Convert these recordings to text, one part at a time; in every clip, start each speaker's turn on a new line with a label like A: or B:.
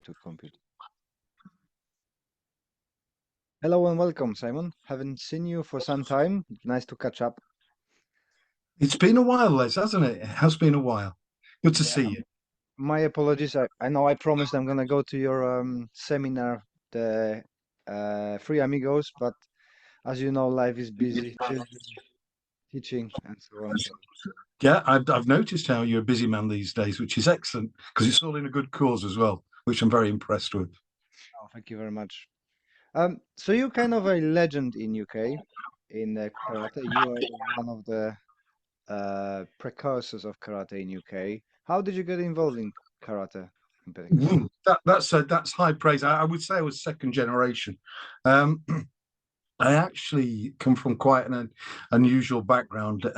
A: to compute. Hello and welcome, Simon. Haven't seen you for some time. Nice to catch up.
B: It's been a while, Les, hasn't it? It has been a while. Good to
A: Yeah.
B: see you.
A: My apologies. I know I promised I'm gonna go to your seminar, the Free Amigos, but as you know, life is busy, children, teaching, and so on. So,
B: Yeah, I've noticed how you're a busy man these days, which is excellent because it's all in a good cause as well, which I'm very impressed with.
A: oh, thank you very much. So you're kind of a legend in UK in karate. You are one of the precursors of karate in UK. How did you get involved in karate competition?
B: That's high praise. I would say I was second generation. Um, I actually come from quite an unusual background.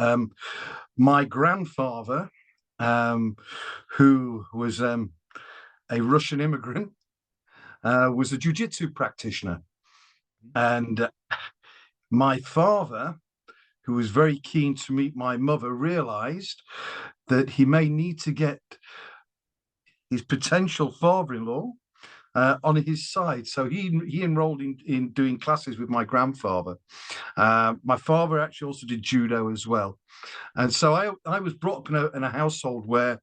B: My grandfather, who was a Russian immigrant, was a jujitsu practitioner, and my father, who was very keen to meet my mother, realized that he may need to get his potential father-in-law on his side. So he enrolled in doing classes with my grandfather. My father actually also did judo as well. And so I was brought up in a household where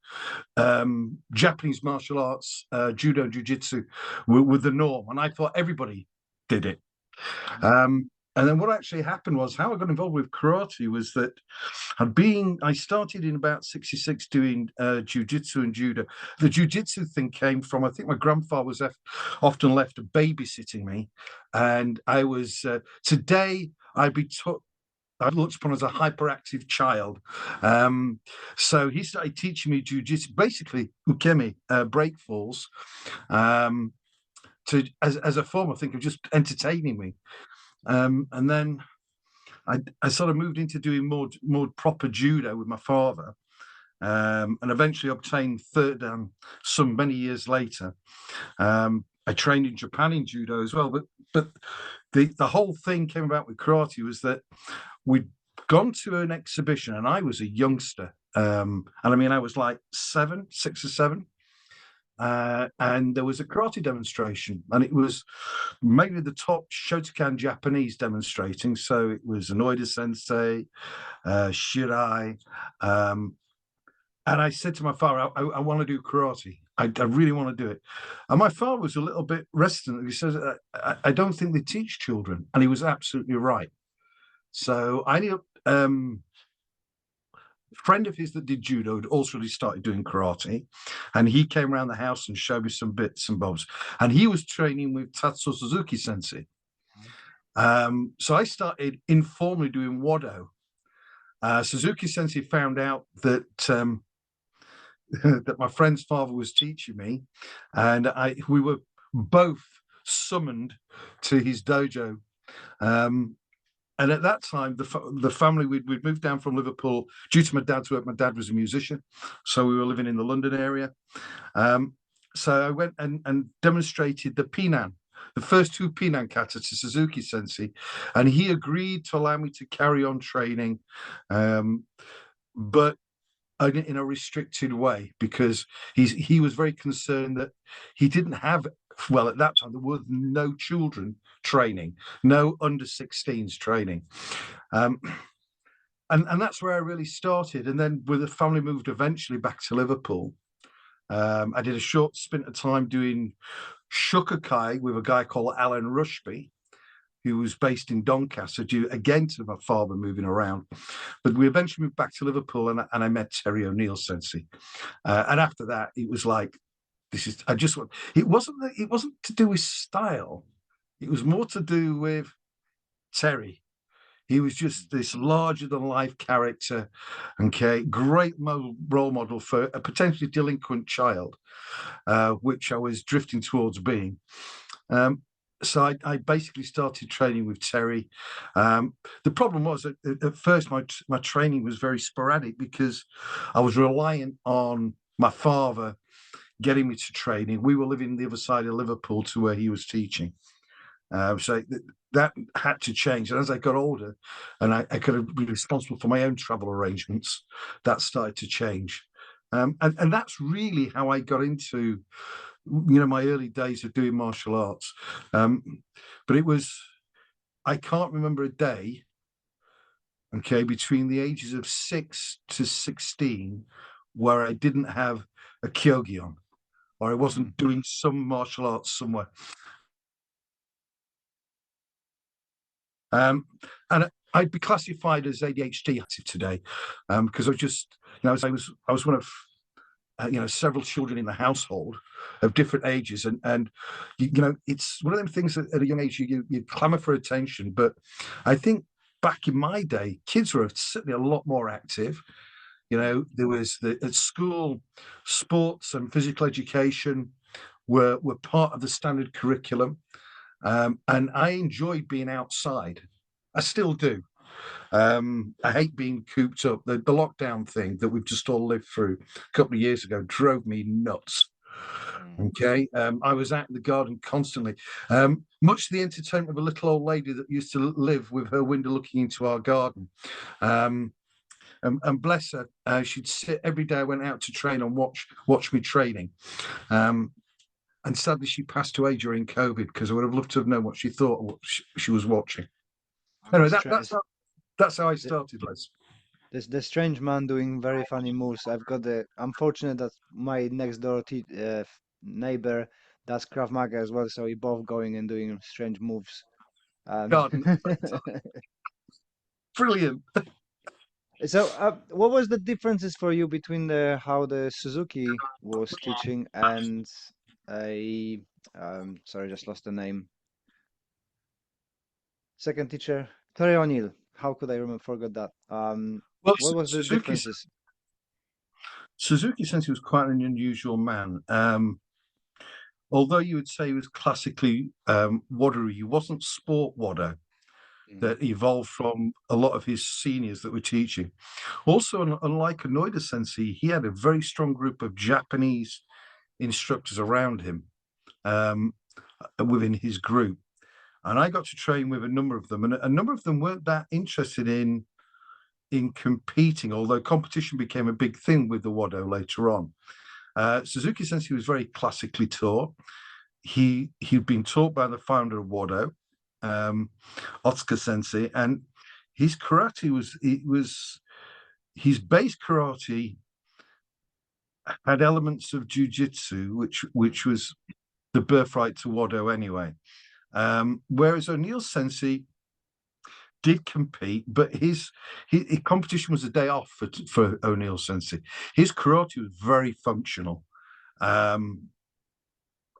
B: Japanese martial arts, judo and jiu-jitsu were the norm. And I thought everybody did it. Um, and then what actually happened was how I got involved with karate was that I started in about 66 doing jujitsu and judo. The jujitsu thing came from, I think my grandfather was often left babysitting me. And I was, today I'd be taught, I looked upon as a hyperactive child. So he started teaching me jujitsu, basically ukemi, break falls, as a form, I think, of just entertaining me. And then I sort of moved into doing more proper judo with my father, and eventually obtained third dan some many years later. I trained in Japan in judo as well, but the whole thing came about with karate was that we'd gone to an exhibition, and I was a youngster, and I mean I was like 6 or 7. And there was a karate demonstration, and it was mainly the top Shokan Japanese demonstrating. So it was Onoida Sensei, Shirai, and I said to my father, I want to do karate. I really want to do it. And my father was a little bit reticent. He says, I don't think they teach children. And he was absolutely right. So I knew friend of his that did judo had also really started doing karate, and he came around the house and showed me some bits and bobs. And he was training with Tatsuo Suzuki Sensei. So I started informally doing Wado. Suzuki Sensei found out that that my friend's father was teaching me, and we were both summoned to his dojo. Um, and at that time, the family we'd moved down from Liverpool due to my dad's work. My dad was a musician, so we were living in the London area. So I went and demonstrated the Pinan, the first two Pinan kata to Suzuki Sensei, and he agreed to allow me to carry on training, but in a restricted way, because he was very concerned that he didn't have, well, at that time there were no children training, no under 16s training. And that's where I really started. And then with the family moved eventually back to Liverpool, I did a short stint of time doing Shukokai with a guy called Alan Rushby, who was based in Doncaster, due again to my father moving around. But we eventually moved back to Liverpool, and I met Terry ONeil Sensei. And after that, it was like, it wasn't to do with style. It was more to do with Terry. He was just this larger than life character, okay, great role model for a potentially delinquent child, which I was drifting towards being. So I basically started training with Terry. The problem was that at first my training was very sporadic because I was reliant on my father getting me to training. We were living the other side of Liverpool to where he was teaching. So that had to change. And as I got older and I could be responsible for my own travel arrangements, that started to change. And that's really how I got into my early days of doing martial arts. But I can't remember a day, okay, between the ages of 6 to 16 where I didn't have a kyogi on, or I
A: Mm.
B: wasn't doing some martial arts somewhere. And I'd be classified as ADHD active today, because I was one of several children in the household of different ages, and it's one of them things that at a young age you clamor for attention. But I think back in my day, kids were certainly a lot more active. There was at school, sports and physical education were part of the standard curriculum, and I enjoyed being outside. I still do. I hate being cooped up. The lockdown thing that we've just all lived through a couple of years ago drove me nuts.
A: Mm.
B: Okay. I was out in the garden constantly, much to the entertainment of a little old lady that used to live with her window looking into our garden. And bless her, she'd sit every day. I went out to train and watch me training. And sadly, she passed away during COVID, because I would have loved to have known what she thought of what she was watching.
A: And
B: Anyway,
A: this strange,
B: that's how I started, Les.
A: the strange man doing very funny moves. I've got the unfortunate that my next door neighbor does Krav Maga as well, so we both going and doing strange moves. Um,
B: Garden, brilliant.
A: so, what was the differences for you between the how the Suzuki was teaching and a sorry, just lost the name. Second teacher, Tori O'Neill. How could I remember forget that?
B: Well,
A: What was the differences?
B: Suzuki Sensei was quite an unusual man. Although you would say he was classically Wado Ryu, he wasn't sport Wado
A: Mm.
B: that evolved from a lot of his seniors that were teaching. Also, unlike ONeil Sensei, he had a very strong group of Japanese instructors around him, within his group. And I got to train with a number of them, and a number of them weren't that interested in competing, although competition became a big thing with the Wado later on. Suzuki Sensei was very classically taught. He'd been taught by the founder of Wado, Otsuka Sensei, and his karate was his base karate had elements of jujutsu, which was the birthright to Wado anyway. Whereas ONeil Sensei did compete, but his competition was a day off for ONeil Sensei. His karate was very functional.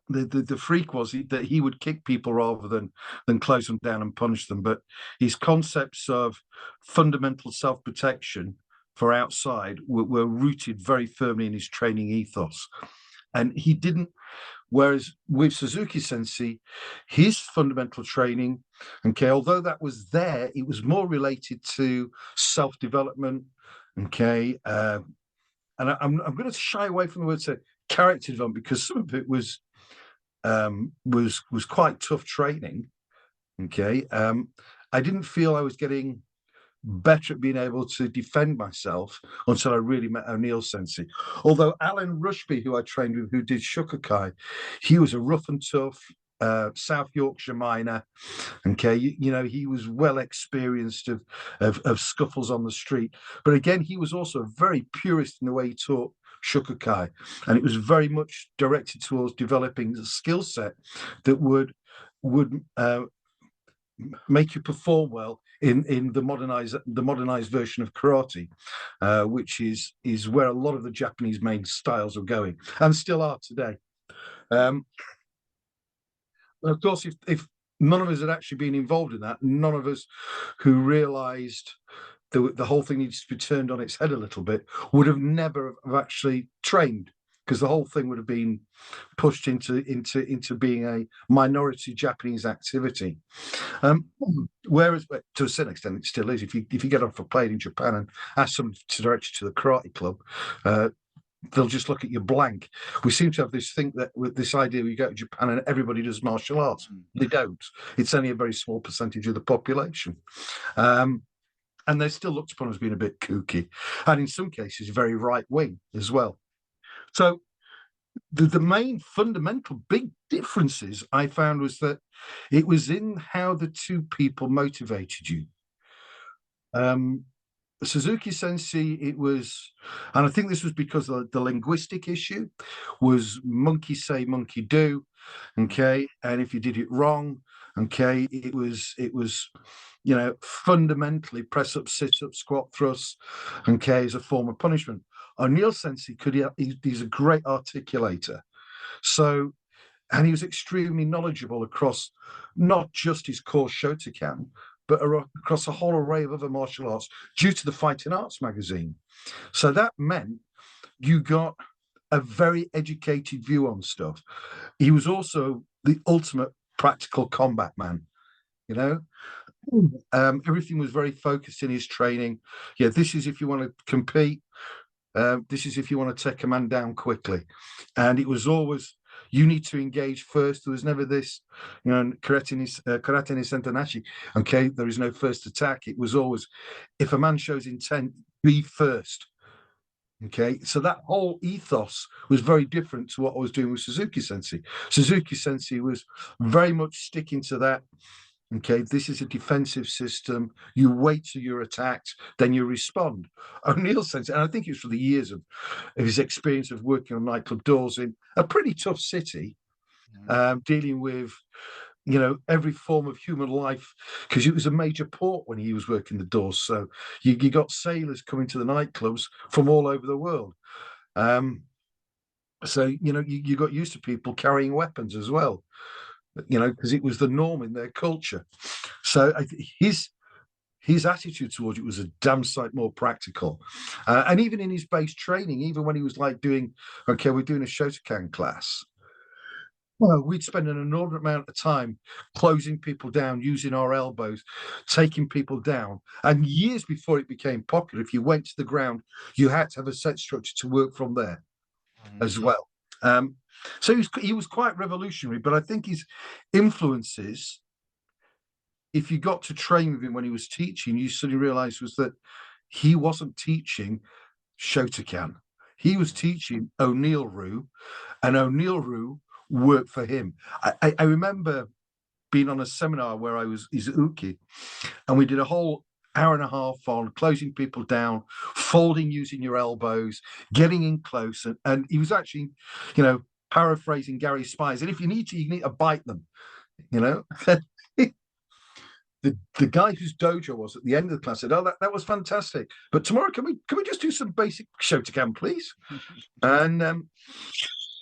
B: The freak was that he would kick people rather than close them down and punish them. But his concepts of fundamental self-protection for outside were rooted very firmly in his training ethos. And he didn't, whereas with Suzuki Sensei, his fundamental training, okay, although that was there, it was more related to self-development, okay. And I'm going to shy away from the word character development, because some of it was quite tough training. Okay, I didn't feel I was getting better at being able to defend myself until I really met ONeil Sensei. Although Alan Rushby, who I trained with, who did Shukokai, he was a rough and tough South Yorkshire miner. Okay, he was well experienced of scuffles on the street, but again, he was also very purist in the way he taught Shukokai, and it was very much directed towards developing a skill set that would make you perform well in the modernized version of karate, which is where a lot of the Japanese main styles are going and still are today. Of course, if none of us had actually been involved in that, none of us who realized the whole thing needs to be turned on its head a little bit would have never have actually trained, because the whole thing would have been pushed into being a minority Japanese activity. Whereas, to a certain extent, it still is. If you get off a plane in Japan and ask someone to direct you to the karate club, they'll just look at you blank. We seem to have this thing that with this idea we go to Japan and everybody does martial arts. They don't. It's only a very small percentage of the population. And they're still looked upon as being a bit kooky, and in some cases very right wing as well. So the main fundamental big differences I found was that it was in how the two people motivated you. Um, Suzuki Sensei, it was, and I think this was because the linguistic issue was monkey say, monkey do,
A: Mm,
B: okay, and if you did it wrong, okay, it was, fundamentally press up, sit up, squat, thrust, okay, as a form of punishment. ONeil Sensei he's a great articulator, so and he was extremely knowledgeable across not just his core Shotokan, but across a whole array of other martial arts due to the Fighting Arts magazine. So that meant you got a very educated view on stuff. He was also the ultimate practical combat man, you know. Everything was very focused in his training. Yeah, this is if you want to compete. This is if you want to take a man down quickly. And it was always, you need to engage first. There was never this, karate ni sentanashi. Okay, there is no first attack. It was always, if a man shows intent, be first. Okay, so that whole ethos was very different to what I was doing with Suzuki Sensei. Suzuki Sensei was very much sticking to that. Okay, this is a defensive system. You wait till you're attacked, then you respond. ONeil Sensei, and I think it's for the years of his experience of working on nightclub doors in a pretty tough city,
A: mm,
B: dealing with every form of human life, because it was a major port when he was working the doors. So you got sailors coming to the nightclubs from all over the world. Um, so you got used to people carrying weapons as well, because it was the norm in their culture. So his attitude towards it was a damn sight more practical. And even in his base training, even when he was like okay, we're doing a Shotokan class. Well, we'd spend an inordinate amount of time closing people down, using our elbows, taking people down. And years before it became popular, if you went to the ground, you had to have a set structure to work from there
A: mm,
B: as well. Um, so he was quite revolutionary, but I think his influences, if you got to train with him when he was teaching, you suddenly realized was that he wasn't teaching Shotokan. He was
A: mm,
B: teaching ONeil Ryu, and ONeil Ryu worked for him. I remember being on a seminar where I was Izuki, and we did a whole hour and a half on closing people down, folding using your elbows, getting in close, and he was actually, paraphrasing Gary Spies. And if you need to, you need to bite them, you know. The guy whose dojo was at the end of the class said, "Oh, that was fantastic. But tomorrow, can we just do some basic Shotokan, please?" And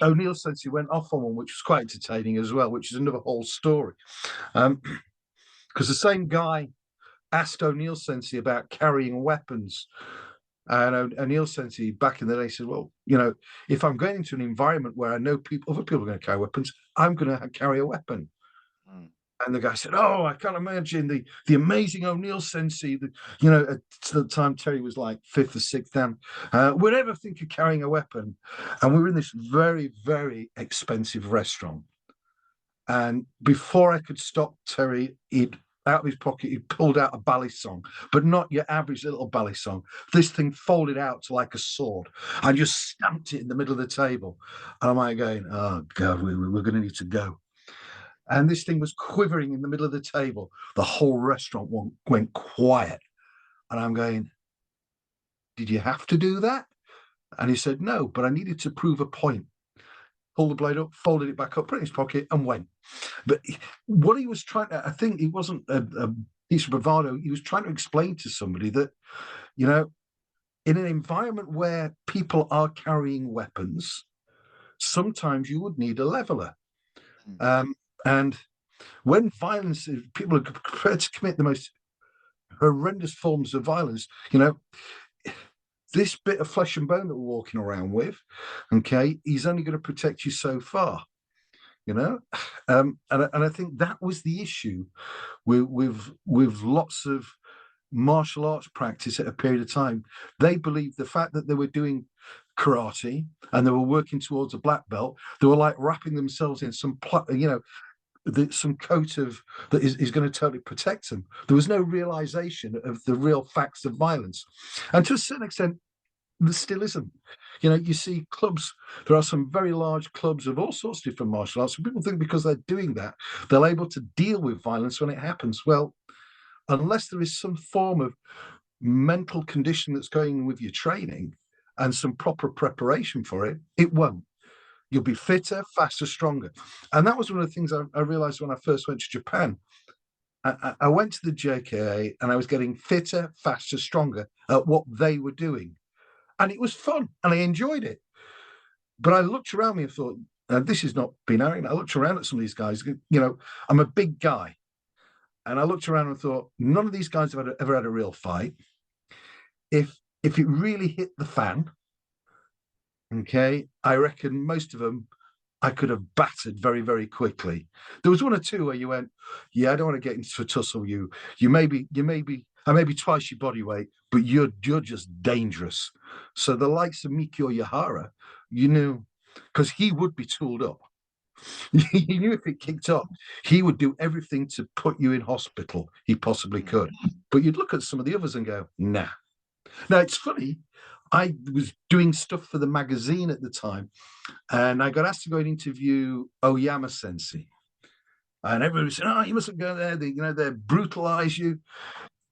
B: ONeil Sensei went off on one, which was quite entertaining as well, which is another whole story. Because the same guy asked ONeil Sensei about carrying weapons. And ONeil Sensei back in the day said, "Well, if I'm going into an environment where I know other people are going to carry weapons, I'm going to carry a weapon."
A: mm,
B: And the guy said, "Oh, I can't imagine the amazing ONeil Sensei. At the time Terry was like fifth or sixth dan, would ever think of carrying a weapon." And we were in this very, very expensive restaurant. And before I could stop Terry, he'd out of his pocket, he pulled out a balisong, but not your average little balisong. This thing folded out to like a sword and just stamped it in the middle of the table. And I'm like going, "Oh God, we're going to need to go." And this thing was quivering in the middle of the table. The whole restaurant went quiet. And I'm going, "Did you have to do that?" And he said, "No, but I needed to prove a point." Pulled the blade up, folded it back up, put it in his pocket, and went. But what he was trying to, I think it wasn't a piece of bravado. He was trying to explain to somebody that, you know, in an environment where people are carrying weapons, sometimes you would need a leveler.
A: mm,
B: Um, and when violence, people are prepared to commit the most horrendous forms of violence, this bit of flesh and bone that we're walking around with, okay, he's only going to protect you so far, you know. And I think that was the issue with lots of martial arts practice at a period of time. They believed the fact that they were doing karate and they were working towards a black belt, they were like wrapping themselves in some coat of that is going to totally protect them. There was no realization of the real facts of violence, and to a certain extent, there still isn't. You know, you see clubs, there are some very large clubs of all sorts of different martial arts. And people think because they're doing that, they're able to deal with violence when it happens. Well, unless there is some form of mental condition that's going on with your training and some proper preparation for it, it won't. You'll be fitter, faster, stronger. And that was one of the things I realized when I first went to Japan. I went to the JKA and I was getting fitter, faster, stronger at what they were doing. And it was fun and I enjoyed it. But I looked around me and thought, this is not being arrogant. I looked around at some of these guys, you know, I'm a big guy. And I looked around and thought, none of these guys have ever had a real fight. If it really hit the fan, okay, I reckon most of them I could have battered very, very quickly. There was one or two where you went, yeah, I don't want to get into a tussle with you. I may be twice your body weight, but you're just dangerous. So the likes of Mikio Yahara, you knew, because he would be tooled up. He knew if it kicked off, he would do everything to put you in hospital. He possibly could. But you'd look at some of the others and go, nah. Now, it's funny. I was doing stuff for the magazine at the time, and I got asked to go and interview Oyama Sensei. And everybody said, oh, you mustn't go there. They brutalize you.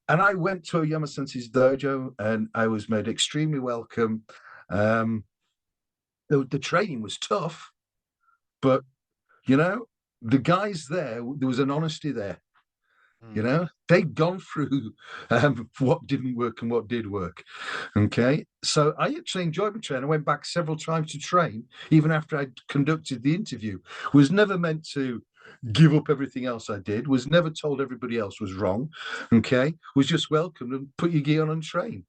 B: And I went to Oyama Sensei's dojo, and I was made extremely welcome. The training was tough, but, you know, the guys there was an honesty there. You know, they'd gone through what didn't work and what did work. Okay. So I actually enjoyed my training. I went back several times to train, even after I'd conducted the interview. Was never meant to give up everything else I did, was never told everybody else was wrong. Okay. Was just welcomed and put your gear on and train.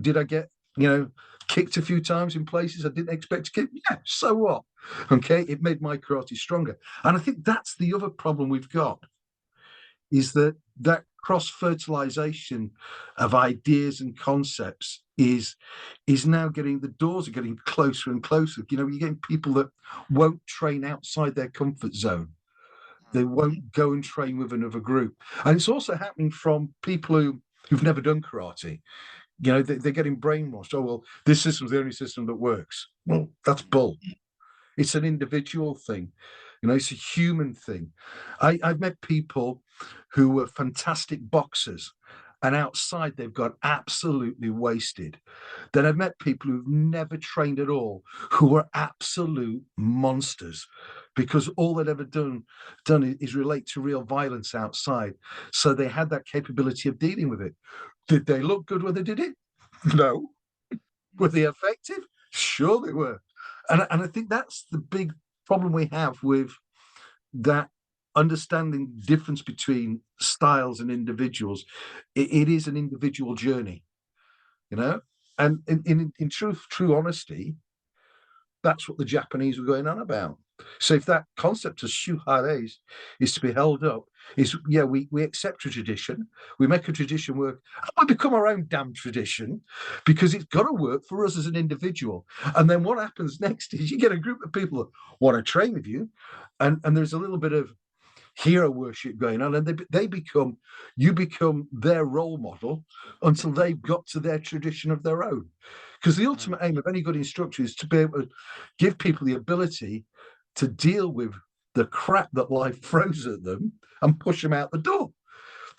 B: Did I get, you know, kicked a few times in places I didn't expect to kick? Yeah, so what? Okay. It made my karate stronger. And I think that's the other problem we've got. Is that cross-fertilization of ideas and concepts is now the doors are getting closer and closer. You know, you're getting people that won't train outside their comfort zone. They won't go and train with another group. And it's also happening from people who've never done karate. You know, they're getting brainwashed. Oh, well, this system's the only system that works. Well, that's bull. It's an individual thing. You know, it's a human thing. I've met people who were fantastic boxers and outside they've got absolutely wasted. Then I've met people who've never trained at all who were absolute monsters because all they'd ever done is relate to real violence outside. So they had that capability of dealing with it. Did they look good when they did it? No. Were they effective? Sure they were. And I think that's the big problem we have with that understanding difference between styles and individuals. It is an individual journey, you know? And in true honesty, that's what the Japanese were going on about. So if that concept of shuhare is to be held up, we accept a tradition, we make a tradition work, and we become our own damn tradition because it's got to work for us as an individual. And then what happens next is you get a group of people that want to train with you, and there's a little bit of hero worship going on, and you become their role model until they've got to their tradition of their own. Because the ultimate aim of any good instructor is to be able to give people the ability to deal with the crap that life throws at them and push them out the door.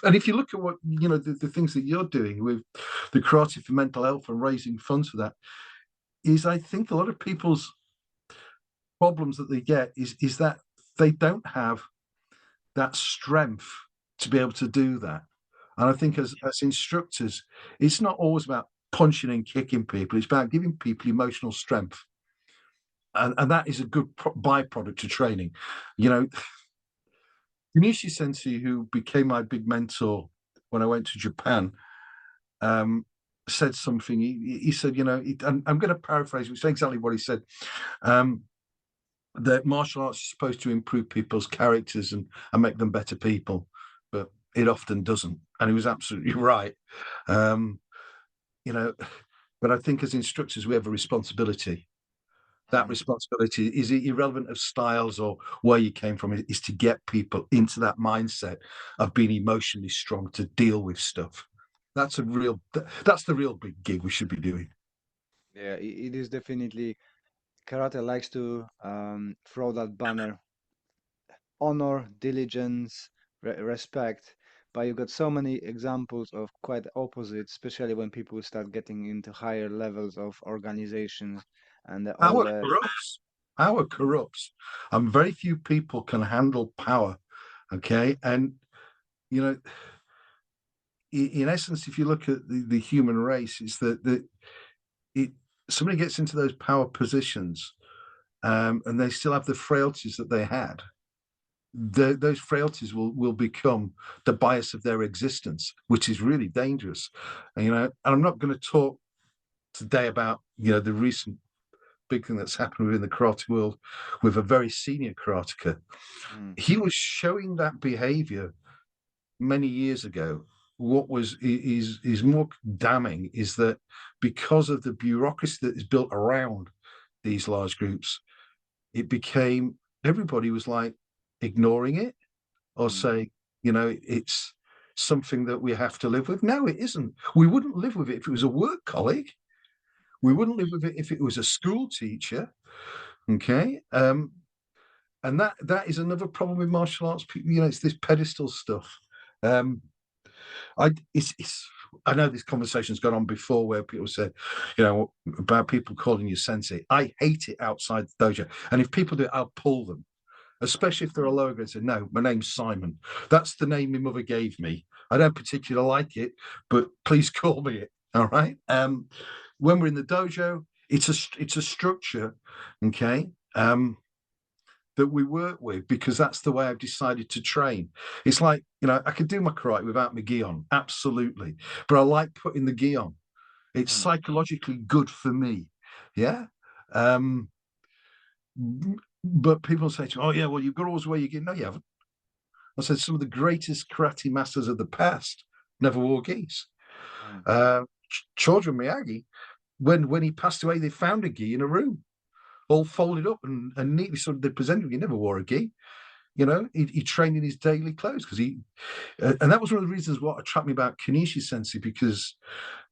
B: And if you look at what, you know, the things that you're doing with the karate for mental health and raising funds for that, is I think a lot of people's problems that they get is that they don't have that strength to be able to do that. And I think as instructors, it's not always about punching and kicking people. It's about giving people emotional strength. And that is a good byproduct of training. You know, Junichi Sensei, who became my big mentor when I went to Japan, said something. He said, you know, I'm going to paraphrase, which is exactly what he said. That martial arts is supposed to improve people's characters and make them better people, but it often doesn't. And he was absolutely right. You know, but I think as instructors, we have a responsibility. That responsibility is irrelevant of styles or where you came from, is to get people into that mindset of being emotionally strong to deal with stuff. That's the real big gig we should be doing.
A: Yeah, it is definitely karate likes to throw that banner: honor, diligence, respect. But you got so many examples of quite opposite, especially when people start getting into higher levels of organizations and all
B: Power
A: the.
B: corrupts. Power corrupts. And very few people can handle power. Okay. And, you know, in essence, if you look at the human race, it's that it somebody gets into those power positions, and they still have the frailties that they had. Those frailties will become the bias of their existence, which is really dangerous. And I'm not going to talk today about the recent big thing that's happened within the karate world with a very senior karateka.
A: Mm,
B: He was showing that behavior many years ago. What is more damning is that because of the bureaucracy that is built around these large groups, it became everybody was like ignoring it or
A: mm,
B: saying, it's something that we have to live with. No, it isn't. We wouldn't live with it if it was a work colleague. We wouldn't live with it if it was a school teacher. Okay. And that is another problem with martial arts. It's this pedestal stuff. Um, I know this conversation's gone on before where people said, about people calling you sensei. I hate it outside the dojo. And if people do it, I'll pull them, especially if they're a lower grade. Say, no, my name's Simon. That's the name my mother gave me. I don't particularly like it, but please call me it. All right. When we're in the dojo, it's a structure, okay, that we work with because that's the way I've decided to train. It's like, I could do my karate without my gi on, absolutely. But I like putting the gi on. It's
A: mm,
B: psychologically good for me. Yeah. Um, but people say to me, oh, yeah, well, you've got to always wear your gi. No, you haven't. I said, some of the greatest karate masters of the past never wore gis.
A: mm,
B: Uh, Choudhury Miyagi, when he passed away, they found a gi in a room, all folded up and neatly sort of they presented him. He never wore a gi. He trained in his daily clothes because and that was one of the reasons what attracted me about Kenichi Sensei, because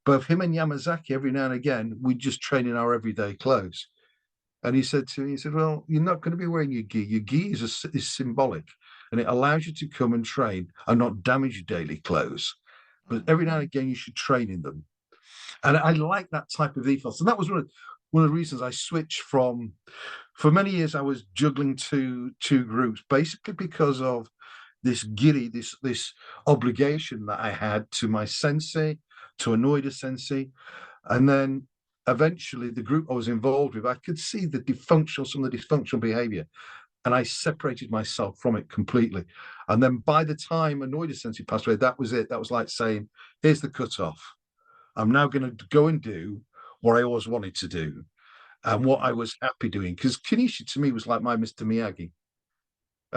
B: both him and Yamazaki, every now and again, we just train in our everyday clothes. And he said to me, he said, well, you're not going to be wearing your gi. Your gi is symbolic and it allows you to come and train and not damage your daily clothes. But
A: mm,
B: every now and again, you should train in them. And I like that type of ethos. And that was one of the reasons I switched from, for many years, I was juggling two groups, basically because of this giri, this obligation that I had to my sensei, to Onoida sensei. And then eventually the group I was involved with, I could see some of the dysfunctional behavior. And I separated myself from it completely. And then by the time Onoida sensei passed away, that was it. That was like saying, here's the cutoff. I'm now going to go and do what I always wanted to do and what I
A: mm,
B: was happy doing. Because Kenichi to me was like my Mr. Miyagi.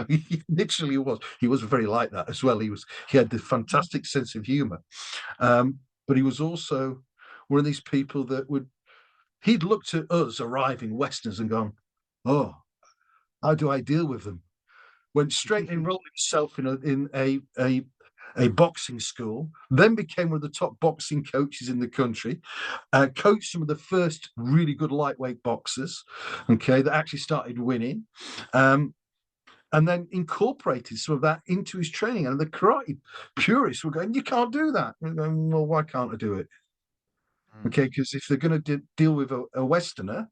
B: He literally was. He was very like that as well. He had the fantastic sense of humor. But he was also one of these people that he'd looked at us arriving Westerners and gone, oh, how do I deal with them? Went straight and enrolled himself in a boxing school, then became one of the top boxing coaches in the country, coached some of the first really good lightweight boxers, okay, that actually started winning. And then incorporated some of that into his training. And the karate purists were going, you can't do that. And going, well, why can't I do it?
A: mm,
B: Okay, because if they're going to deal with a Westerner,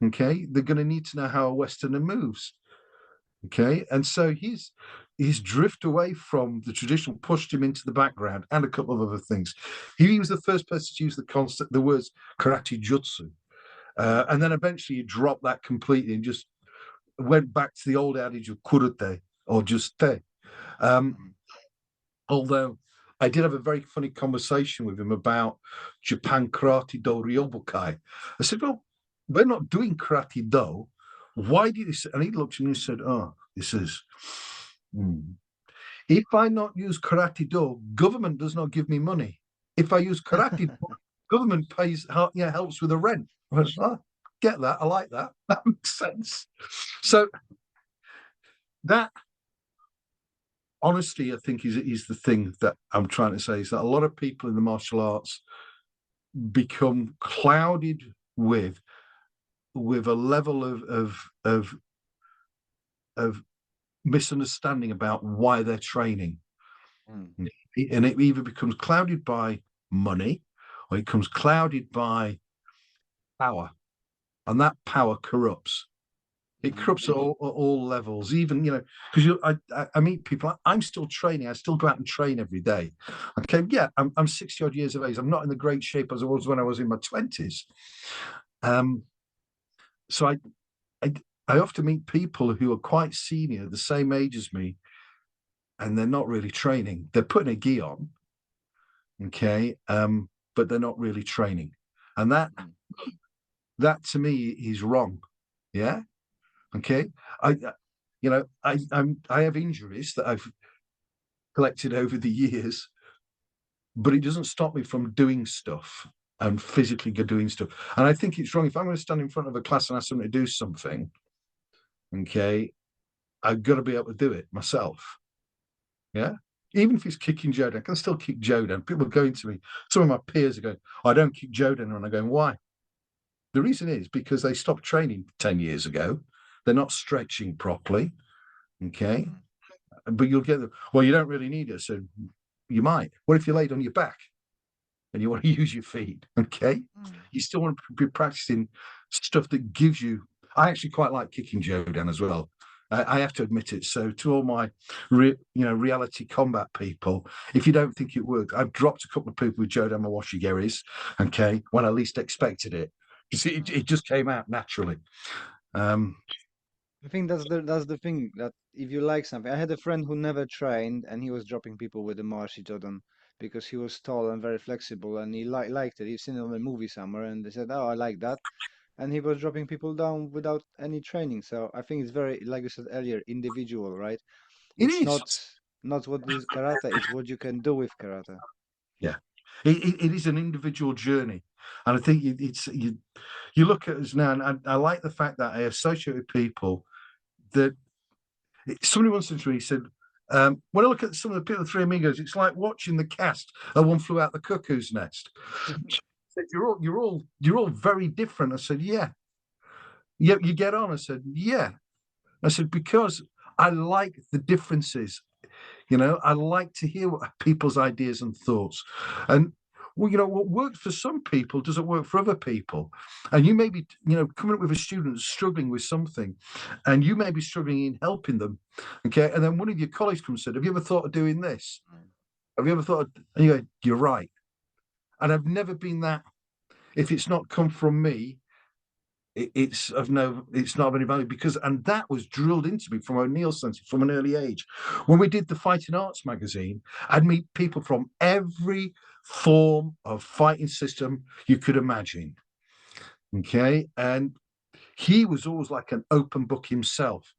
B: okay, they're going to need to know how a Westerner moves. Okay, and so his drift away from the traditional pushed him into the background and a couple of other things. He was the first person to use the words karate jutsu,
A: mm,
B: and then eventually he dropped that completely and just went back to the old adage of kurute or just te. Um,
A: mm,
B: although I did have a very funny conversation with him about Japan karate do ryobukai. I said, well, we're not doing karate do. Why did he say? And he looked at me and said, oh, this is, if I not use karate do, government does not give me money. If I use karate do, government pays, helps with the rent. I went, oh, get that. I like that. That makes sense. So that, honestly, I think is the thing that I'm trying to say is that a lot of people in the martial arts become clouded with a level of misunderstanding about why they're training.
A: Mm.
B: And it either becomes clouded by money or it becomes clouded by power. And that power corrupts. It corrupts at all levels, even, because I meet people, I'm still training. I still go out and train every day. Okay, yeah, I'm 60 odd years of age. I'm not in the great shape as I was when I was in my 20s. So I often meet people who are quite senior, the same age as me, and they're not really training. They're putting a gi on, okay, but they're not really training. And that to me is wrong. Yeah. Okay. I have injuries that I've collected over the years, but it doesn't stop me from doing stuff and physically doing stuff. And I think it's wrong. If I'm going to stand in front of a class and ask them to do something, okay, I've got to be able to do it myself. Yeah. Even if it's kicking Jodan, I can still kick Jodan. People are going to me. Some of my peers are going, I don't kick Jodan. And I'm going, why? The reason is because they stopped training 10 years ago. They're not stretching properly. Okay. But you'll get them. Well, you don't really need it. So you might. What if you're laid on your back and you want to use your feet? Okay. You still want to be practicing stuff that gives you. I actually quite like kicking Jodan as well. I have to admit it. So to all my, reality combat people, if you don't think it works, I've dropped a couple of people with Jodan Mawashigeris, okay, when I least expected it. It just came out naturally.
A: I think that's the thing, that if you like something, I had a friend who never trained and he was dropping people with the Marshi Jordan because he was tall and very flexible and he liked it. He's seen it on a movie somewhere and they said, "Oh, I like that," and he was dropping people down without any training. So I think it's very, like you said earlier, individual, right?
B: It
A: It's
B: is.
A: not what is karate, it's what you can do with karate.
B: Yeah. It is an individual journey. And I think you look at us now, and I like the fact that I associate with people that somebody once said to me, he said, when I look at some of the people, the Three Amigos, it's like watching the cast of One Flew Out the Cuckoo's Nest. Said, you're all very different. I said, yeah. Yeah, you get on. I said, yeah. I said, because I like the differences. I like to hear people's ideas and thoughts. And what works for some people doesn't work for other people. And you may be, coming up with a student struggling with something, and you may be struggling in helping them. Okay. And then one of your colleagues comes and said, have you ever thought of doing this? Have you ever thought of, and you go, you're right. And I've never been that. If it's not come from me, it's not of any value, and that was drilled into me from ONeil Sensei from an early age. When we did the Fighting Arts magazine, I'd meet people from every form of fighting system you could imagine. Okay. And he was always like an open book himself.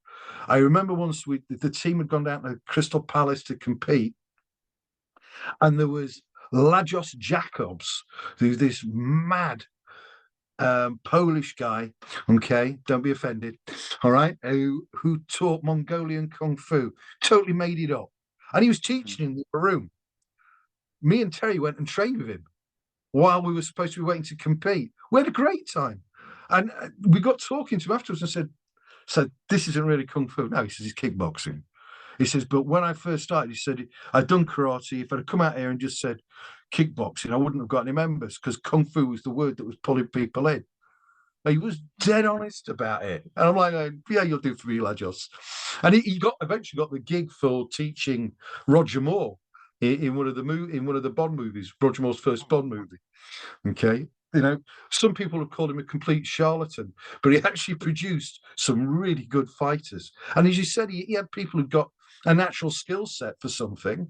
B: I remember once the team had gone down to Crystal Palace to compete, and there was Lajos Jacobs, who's this mad Polish guy, okay, don't be offended, all right, who taught Mongolian Kung Fu, totally made it up. And he was teaching in the room. Me and Terry went and trained with him while we were supposed to be waiting to compete. We had a great time. And we got talking to him afterwards and said, this isn't really Kung Fu. No, he says, it's kickboxing. He says, but when I first started, he said, I'd done karate. If I'd come out here and just said kickboxing, I wouldn't have got any members, because Kung Fu was the word that was pulling people in. He was dead honest about it. And I'm like, yeah, you'll do for me, Lajos. And he eventually got the gig for teaching Roger Moore in one of the Bond movies, Roger Moore's first Bond movie. Okay. Some people have called him a complete charlatan, but he actually produced some really good fighters. And as you said, he had people who got a natural skill set for something.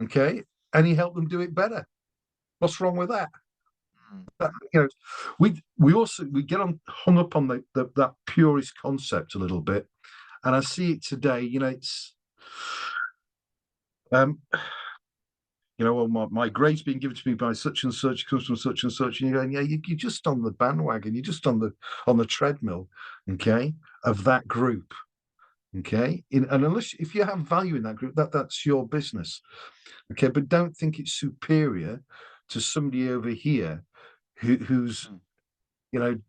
B: Okay. And he helped them do it better. What's wrong with that? We also get hung up on that purist concept a little bit, and I see it today. It's well, my grade's been given to me by such and such, comes from such and such, and you're going, yeah, you're just on the bandwagon, you're just on the treadmill, okay, of that group, okay, and unless if you have value in that group, that's your business, okay, but don't think it's superior to somebody over here who's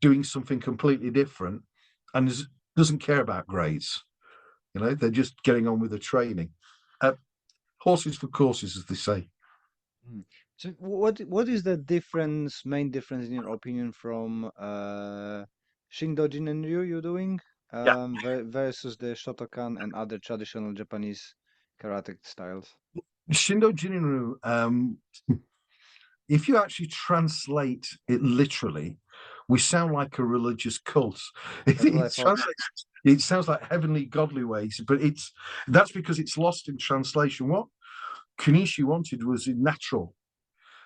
B: doing something completely different, and doesn't care about grades. They're just getting on with the training. Horses for courses, as they say.
A: Mm. So what is the main difference in your opinion from Shindo Jin and Ryu you're doing
B: Yeah.
A: versus the Shotokan and other traditional Japanese karate styles?
B: Shindo Jinru, if you actually translate it literally, we sound like a religious cult.
A: That's what I thought.
B: It sounds like heavenly, godly ways, but that's because it's lost in translation. What Kanishi wanted was natural.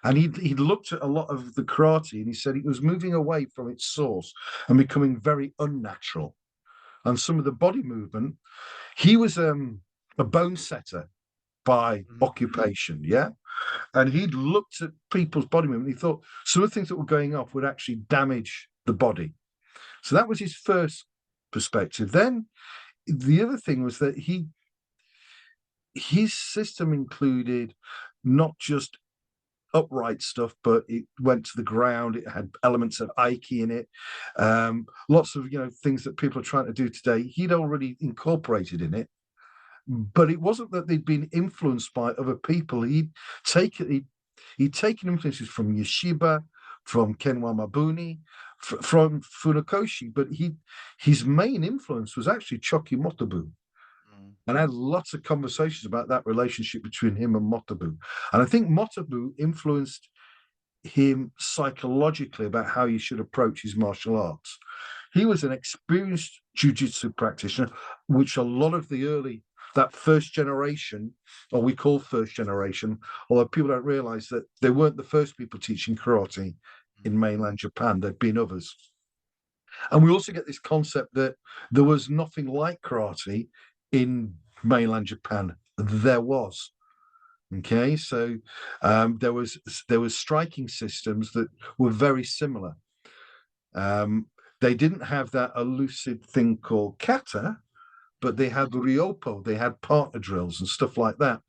B: And he'd looked at a lot of the karate and he said it was moving away from its source and becoming very unnatural. And some of the body movement, he was a bone setter by
A: Mhm.
B: occupation, yeah? And he'd looked at people's body movement. He thought some of the things that were going off would actually damage the body. So that was his first perspective. Then the other thing was that his system included not just upright stuff, but it went to the ground. It had elements of aiki in it. Lots of things that people are trying to do today. He'd already incorporated in it, but it wasn't that they'd been influenced by other people. He'd taken influences from Yeshiba, from Kenwa Mabuni, from Funakoshi, but his main influence was actually Choki Motobu.
A: Mm.
B: And I had lots of conversations about that relationship between him and Motobu. And I think Motobu influenced him psychologically about how you should approach his martial arts. He was an experienced jujitsu practitioner, which a lot of that first generation, or we call first generation, although people don't realize that they weren't the first people teaching karate in mainland Japan, there'd been others. And we also get this concept that there was nothing like karate in mainland Japan. There was. Okay, so there was striking systems that were very similar. They didn't have that elusive thing called kata, but they had ryopo, they had partner drills and stuff like that.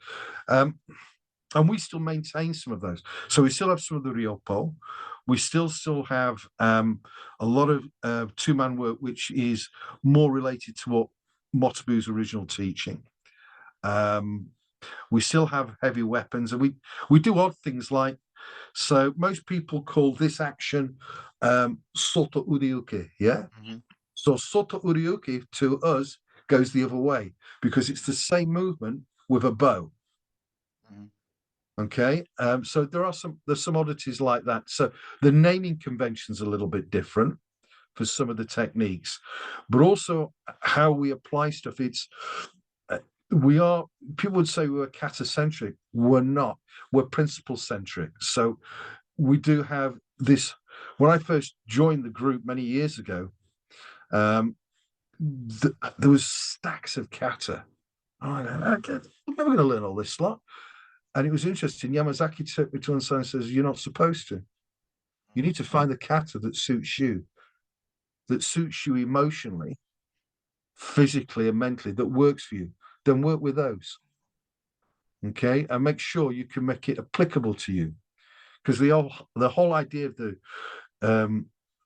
B: And we still maintain some of those. So we still have some of the ryopo. We still have a lot of two-man work, which is more related to what Motobu's original teaching. We still have heavy weapons, and we do odd things like, so most people call this action soto uryuke, yeah?
A: Mm-hmm.
B: So soto uryuke to us goes the other way because it's the same movement with a bow.
A: Mm-hmm.
B: Okay, so there's some oddities like that. So the naming convention's a little bit different for some of the techniques, but also how we apply stuff. It's people would say we're kata-centric. We're not. We're principle-centric. So we do have this. When I first joined the group many years ago, there was stacks of kata. I'm never going to learn all this lot. And it was interesting. Yamazaki took me to one side and says, "You're not supposed to. You need to find the kata that suits you emotionally, physically, and mentally, that works for you. Then work with those." Okay, and make sure you can make it applicable to you, because the whole idea of the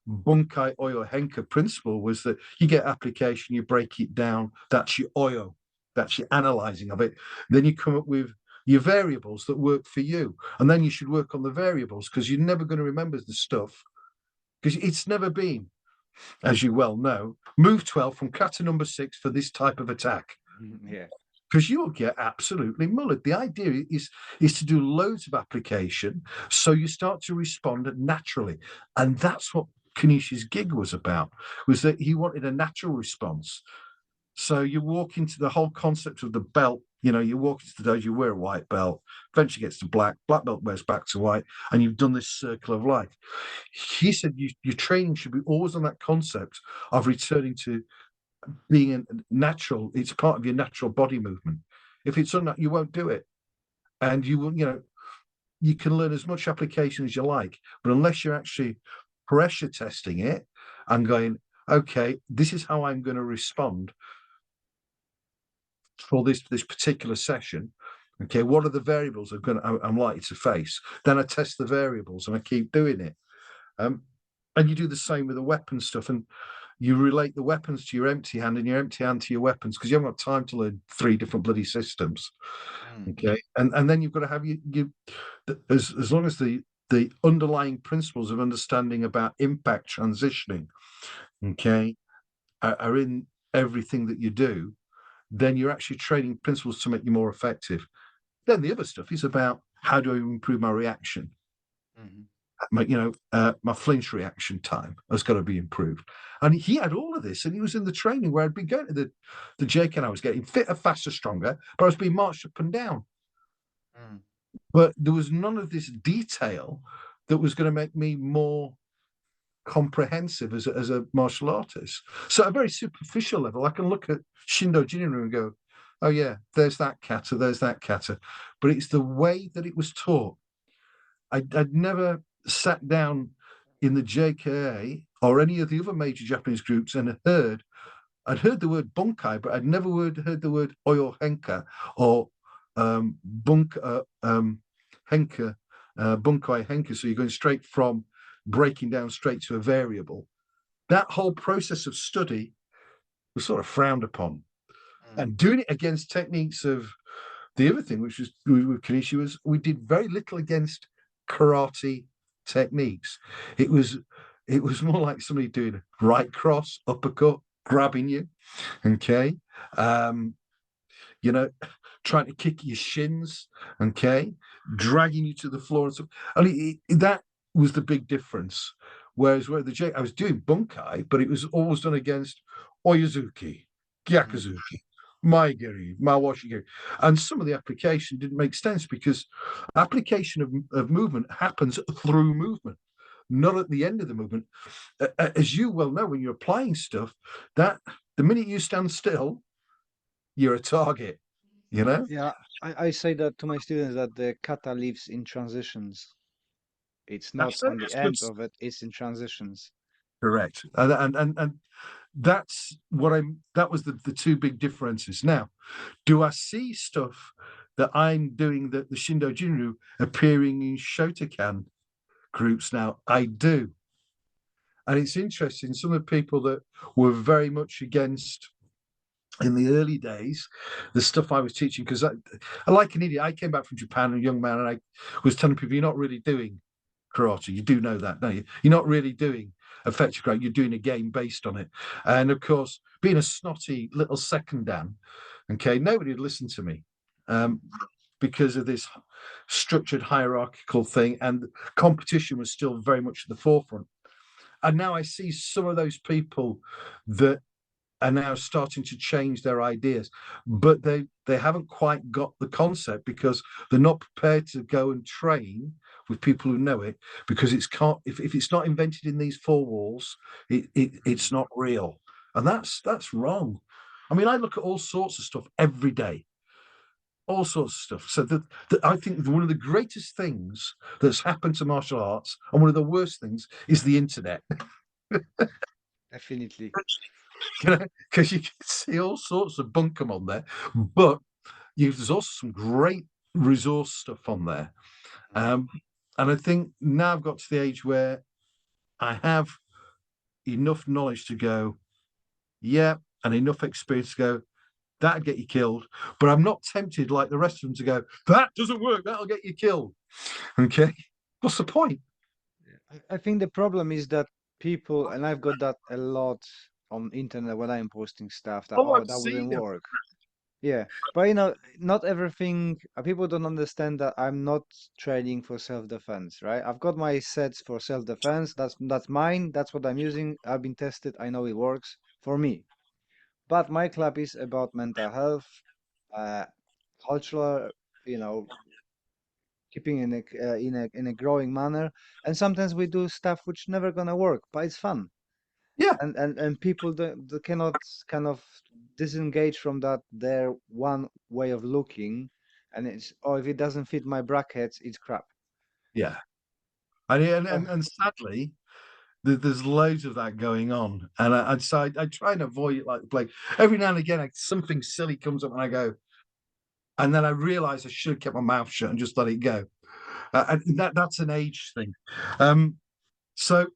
B: bunkai oyo henka principle was that you get application, you break it down, that's your oyo, that's your analyzing of it, then you come up with your variables that work for you, and then you should work on the variables, because you're never going to remember the stuff, because it's never been, as you well know, move 12 from kata number 6 for this type of attack,
A: Yeah.
B: because you'll get absolutely mullered. The idea is to do loads of application so you start to respond naturally. And that's what Kanishi's gig was about, was that he wanted a natural response. So you walk into the whole concept of the belt, you walk into the dojo, you wear a white belt, eventually gets to black belt wears back to white, and you've done this circle of life. He said your training should be always on that concept of returning to being a natural. It's part of your natural body movement. If it's unnatural, you won't do it, and you will. You can learn as much application as you like, but unless you're actually pressure testing it and going, okay, this is how I'm going to respond for this particular session. Okay, what are the variables I'm likely to face? Then I test the variables and I keep doing it. and you do the same with the weapon stuff, and you relate the weapons to your empty hand and your empty hand to your weapons because you haven't got time to learn 3 different bloody systems.
A: Mm.
B: Okay, and then you've got to have you as long as the underlying principles of understanding about impact transitioning, okay, are in everything that you do, then you're actually training principles to make you more effective. Then the other stuff is about how do I improve my reaction?
A: Mhm.
B: My flinch reaction time has got to be improved. And he had all of this, and he was in the training where I'd been going to the JK, and I was getting fitter, faster, stronger, but I was being marched up and down.
A: Mm.
B: But there was none of this detail that was going to make me more comprehensive as a martial artist. So at a very superficial level, I can look at Shindo Jinru and go, oh yeah, there's that kata, there's that kata. But it's the way that it was taught. I'd never sat down in the JKA or any of the other major Japanese groups and I'd heard the word bunkai, but I'd never heard the word oil henka or henka, bunkai henka. So you're going straight from breaking down straight to a variable. That whole process of study was sort of frowned upon.
A: Mm.
B: And doing it against techniques of the other thing, which was with Kanishi, was we did very little against karate techniques. It was it was more like somebody doing right cross, uppercut, grabbing you, okay, um, you know, trying to kick your shins, okay, dragging you to the floor and stuff. And that was the big difference. Whereas where I was doing bunkai, but it was always done against Oyazuki,
A: Mm.
B: Gyakuzuki, Maigiri, Mawashigiri. And some of the application didn't make sense because application of movement happens through movement, not at the end of the movement. As you well know, when you're applying stuff, that the minute you stand still, you're a target, you know?
A: Yeah, I say that to my students that the kata lives in transitions. It's not on the
B: That's good.
A: end of it, it's in transitions.
B: Correct. And that's what that was the two big differences. Now, do I see stuff that I'm doing that the Shindo Jinru appearing in Shotokan groups now? I do. And it's interesting, some of the people that were very much against in the early days, the stuff I was teaching, because I like an idiot. I came back from Japan, a young man, and I was telling people, you're not really doing karate. You do know that, don't you? You're not really doing effective karate. You're doing a game based on it. And of course, being a snotty little second dan, okay, nobody would listen to me because of this structured hierarchical thing. And competition was still very much at the forefront. And now I see some of those people that are now starting to change their ideas, but they haven't quite got the concept because they're not prepared to go and train with people who know it because it's can't if it's not invented in these 4 walls, it's
A: Mm.
B: not real, and that's wrong. I mean, I look at all sorts of stuff every day, all sorts of stuff. So that I think one of the greatest things that's happened to martial arts, and one of the worst things, is the internet.
A: Definitely.
B: Because you can see all sorts of bunkum on there, but there's also some great resource stuff on there.
A: Mm.
B: Um, and I think now I've got to the age where I have enough knowledge to go, yeah, and enough experience to go, that'll get you killed. But I'm not tempted like the rest of them to go, that doesn't work, that'll get you killed. Okay. What's the point?
A: I think the problem is that people, and I've got that a lot on internet when I'm posting stuff that,
B: Oh,
A: oh,
B: I've
A: that
B: seen
A: wouldn't
B: it.
A: work. Yeah, but not everything, people don't understand that I'm not training for self-defense, right? I've got my sets for self-defense. That's mine. That's what I'm using. I've been tested. I know it works for me. But my club is about mental health, uh, cultural, you know, keeping in a growing manner. And sometimes we do stuff which never gonna work, but it's fun.
B: Yeah,
A: And people they cannot kind of disengage from that their one way of looking, and it's, oh, if it doesn't fit my brackets, it's crap.
B: yeah. And
A: Uh,
B: and, and sadly, there's loads of that going on, and I try and avoid it like the plague. Every now and again, something silly comes up, and I go, and then I realise I should have kept my mouth shut and just let it go. And that's an age thing. So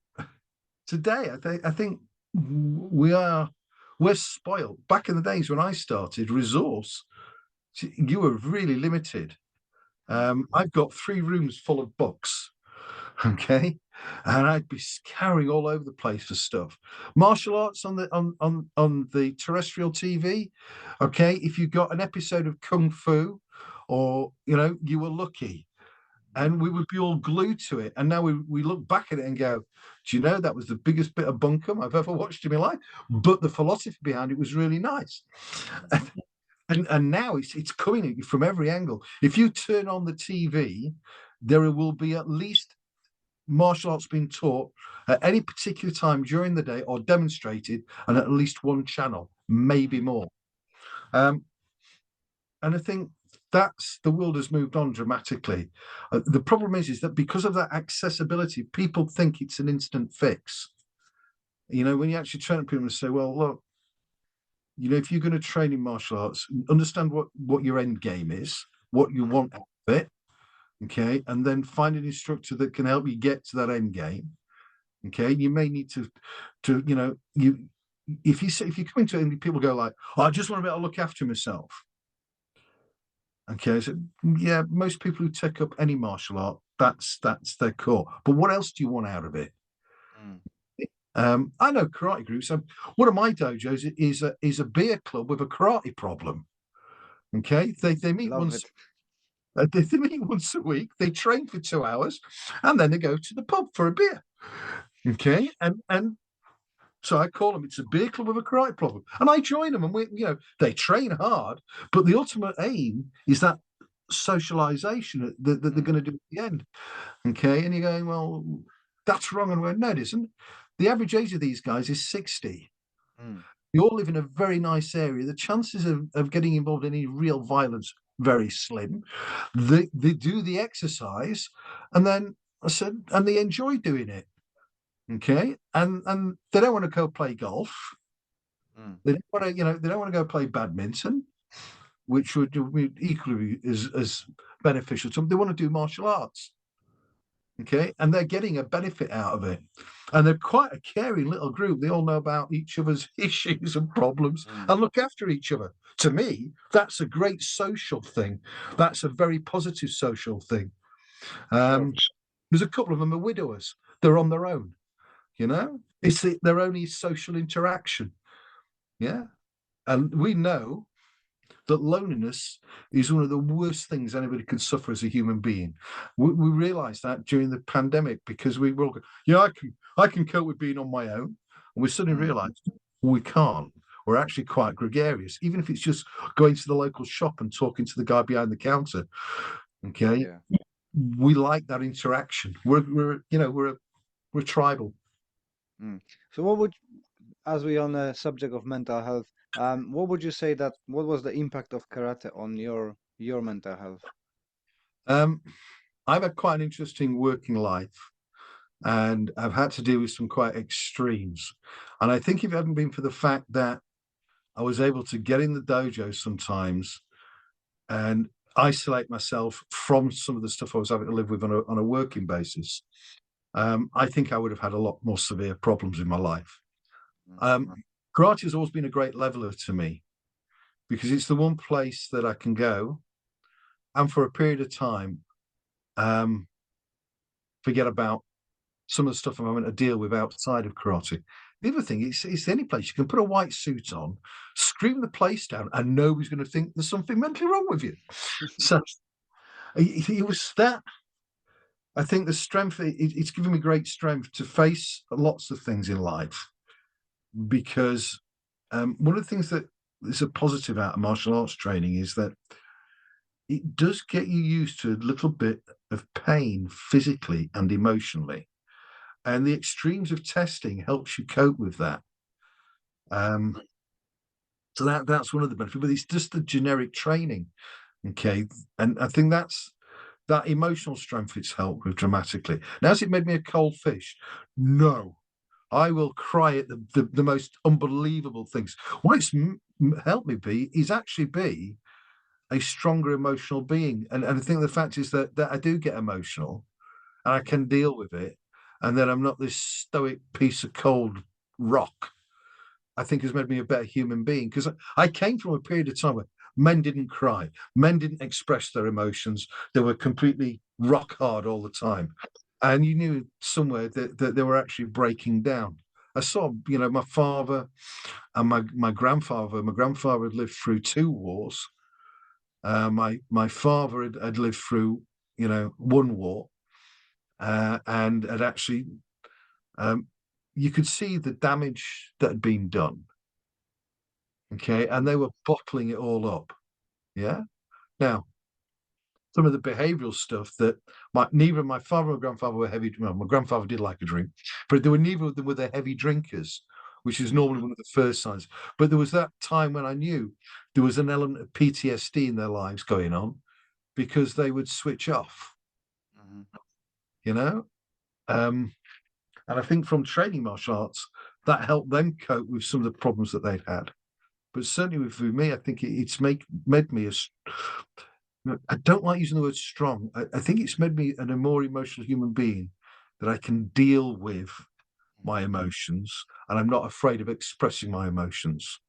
B: today, I think we're spoiled. Back in the days when I started, resource, you were really limited.
A: Mm.
B: I've got 3 rooms full of books, okay, and I'd be scouring all over the place for stuff. Martial arts on the terrestrial TV, okay. If you got an episode of Kung Fu, or you were lucky,
A: Mm.
B: and we would be all glued to it. And now we look back at it and go, do you know that was the biggest bit of bunkum I've ever watched in my life? But the philosophy behind it was really nice. And now it's coming at you from every angle. If you turn on the TV, there will be at least martial arts being taught at any particular time during the day or demonstrated, and at least one channel, maybe
A: Mm.
B: more. Um, and I think that's the world has moved on dramatically. The problem is that because of that accessibility, people think it's an instant fix. When you actually train people and say, well, look, if you're going to train in martial arts, understand what your end game is, what you want out of it, okay, and then find an instructor that can help you get to that end game. Okay, you may need to if you come into it and people go like, oh, I just want to be able to look after myself. Okay, so yeah, most people who take up any martial art, that's their core. But what else do you want out of it?
A: Mm.
B: I know karate groups. One of my dojos is a beer club with a karate problem. Okay, they meet
A: Love
B: once.
A: it.
B: They meet once a week. They train for 2 hours, and then they go to the pub for a beer. Okay, and so I call them. It's a beer club with a karate problem, and I join them. And they train hard, but the ultimate aim is that socialization that they're
A: Mm.
B: going to do at the end. Okay, and you're going, well, that's wrong, and we're no, it isn't. The average age of these guys is 60.
A: Mm.
B: They all live in a very nice area. The chances of getting involved in any real violence very slim. They do the exercise, and then I said, and they enjoy doing it. Okay, and they don't want to go play golf.
A: Mm.
B: They don't want to, they don't want to go play badminton, which would be equally as beneficial to them. They want to do martial arts. Okay, and they're getting a benefit out of it, and they're quite a caring little group. They all know about each other's issues and problems
A: Mm.
B: and look after each other. To me, that's a great social thing. That's a very positive social thing.
A: Sure.
B: There's a couple of them are widowers. They're on their own. It's their only social interaction. Yeah, and we know that loneliness is one of the worst things anybody can suffer as a human being. We realized that during the pandemic because we were all, I can cope with being on my own, and we suddenly
A: Mm.
B: realized we can't. We're actually quite gregarious, even if it's just going to the local shop and talking to the guy behind the counter. Okay,
A: Yeah.
B: we like that interaction. We're tribal.
A: Mm. So as we on the subject of mental health, what would you say what was the impact of karate on your mental health?
B: Um, I've had quite an interesting working life, and I've had to deal with some quite extremes. And I think if it hadn't been for the fact that I was able to get in the dojo sometimes and isolate myself from some of the stuff I was having to live with on a working basis, I think I would have had a lot more severe problems in my life.
A: Mm.
B: Karate has always been a great leveler to me because it's the one place that I can go and for a period of time um, forget about some of the stuff I'm having to deal with outside of karate. The other thing is, it's the only place you can put a white suit on, scream the place down, and nobody's going to think there's something mentally wrong with you. So it was that. I think the strength, it's given me great strength to face lots of things in life because one of the things that is a positive out of martial arts training is that it does get you used to a little bit of pain physically and emotionally. And the extremes of testing helps you cope with that. Um, so that's one of the benefits, but it's just the generic training. Okay. And I think that emotional strength it's helped with dramatically. Now, has it made me a cold fish? No. I will cry at the most unbelievable things. What it's helped me be is actually be a stronger emotional being. And I think the fact is that I do get emotional and I can deal with it. and then I'm not this stoic piece of cold rock, I think has made me a better human being. Because I came from a period of time where men didn't cry, men didn't express their emotions. They were completely rock hard all the time. And you knew somewhere that they were actually breaking down. I saw, my father and my grandfather. My grandfather had lived through two wars. My father had lived through, one war, and had actually, um, you could see the damage that had been done. Okay, and they were bottling it all up. Yeah. Now, some of the behavioural stuff that neither my father or grandfather were heavy. Well, my grandfather did like a drink, but they were neither of them were the heavy drinkers, which is normally one of the first signs. But there was that time when I knew there was an element of PTSD in their lives going on because they would switch off.
A: Mhm.
B: You know, and I think from training martial arts that helped them cope with some of the problems that they'd had. But certainly with me, I think it's made me I don't like using the word strong. I think it's made me a more emotional human being that I can deal with my emotions and I'm not afraid of expressing my emotions.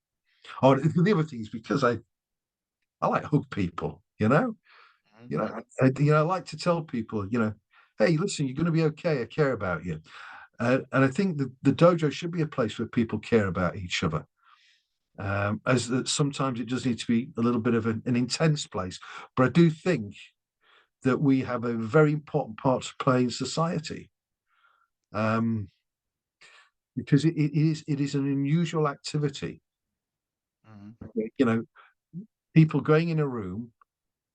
B: Oh, the other thing is because I like hug people,
A: Mhm.
B: I like to tell people, hey, listen, you're going to be okay. I care about you. And I think the dojo should be a place where people care about each other. As that sometimes it does need to be a little bit of an intense place, but I do think that we have a very important part to play in society, um, because it is an unusual activity.
A: Mhm.
B: You know, people going in a room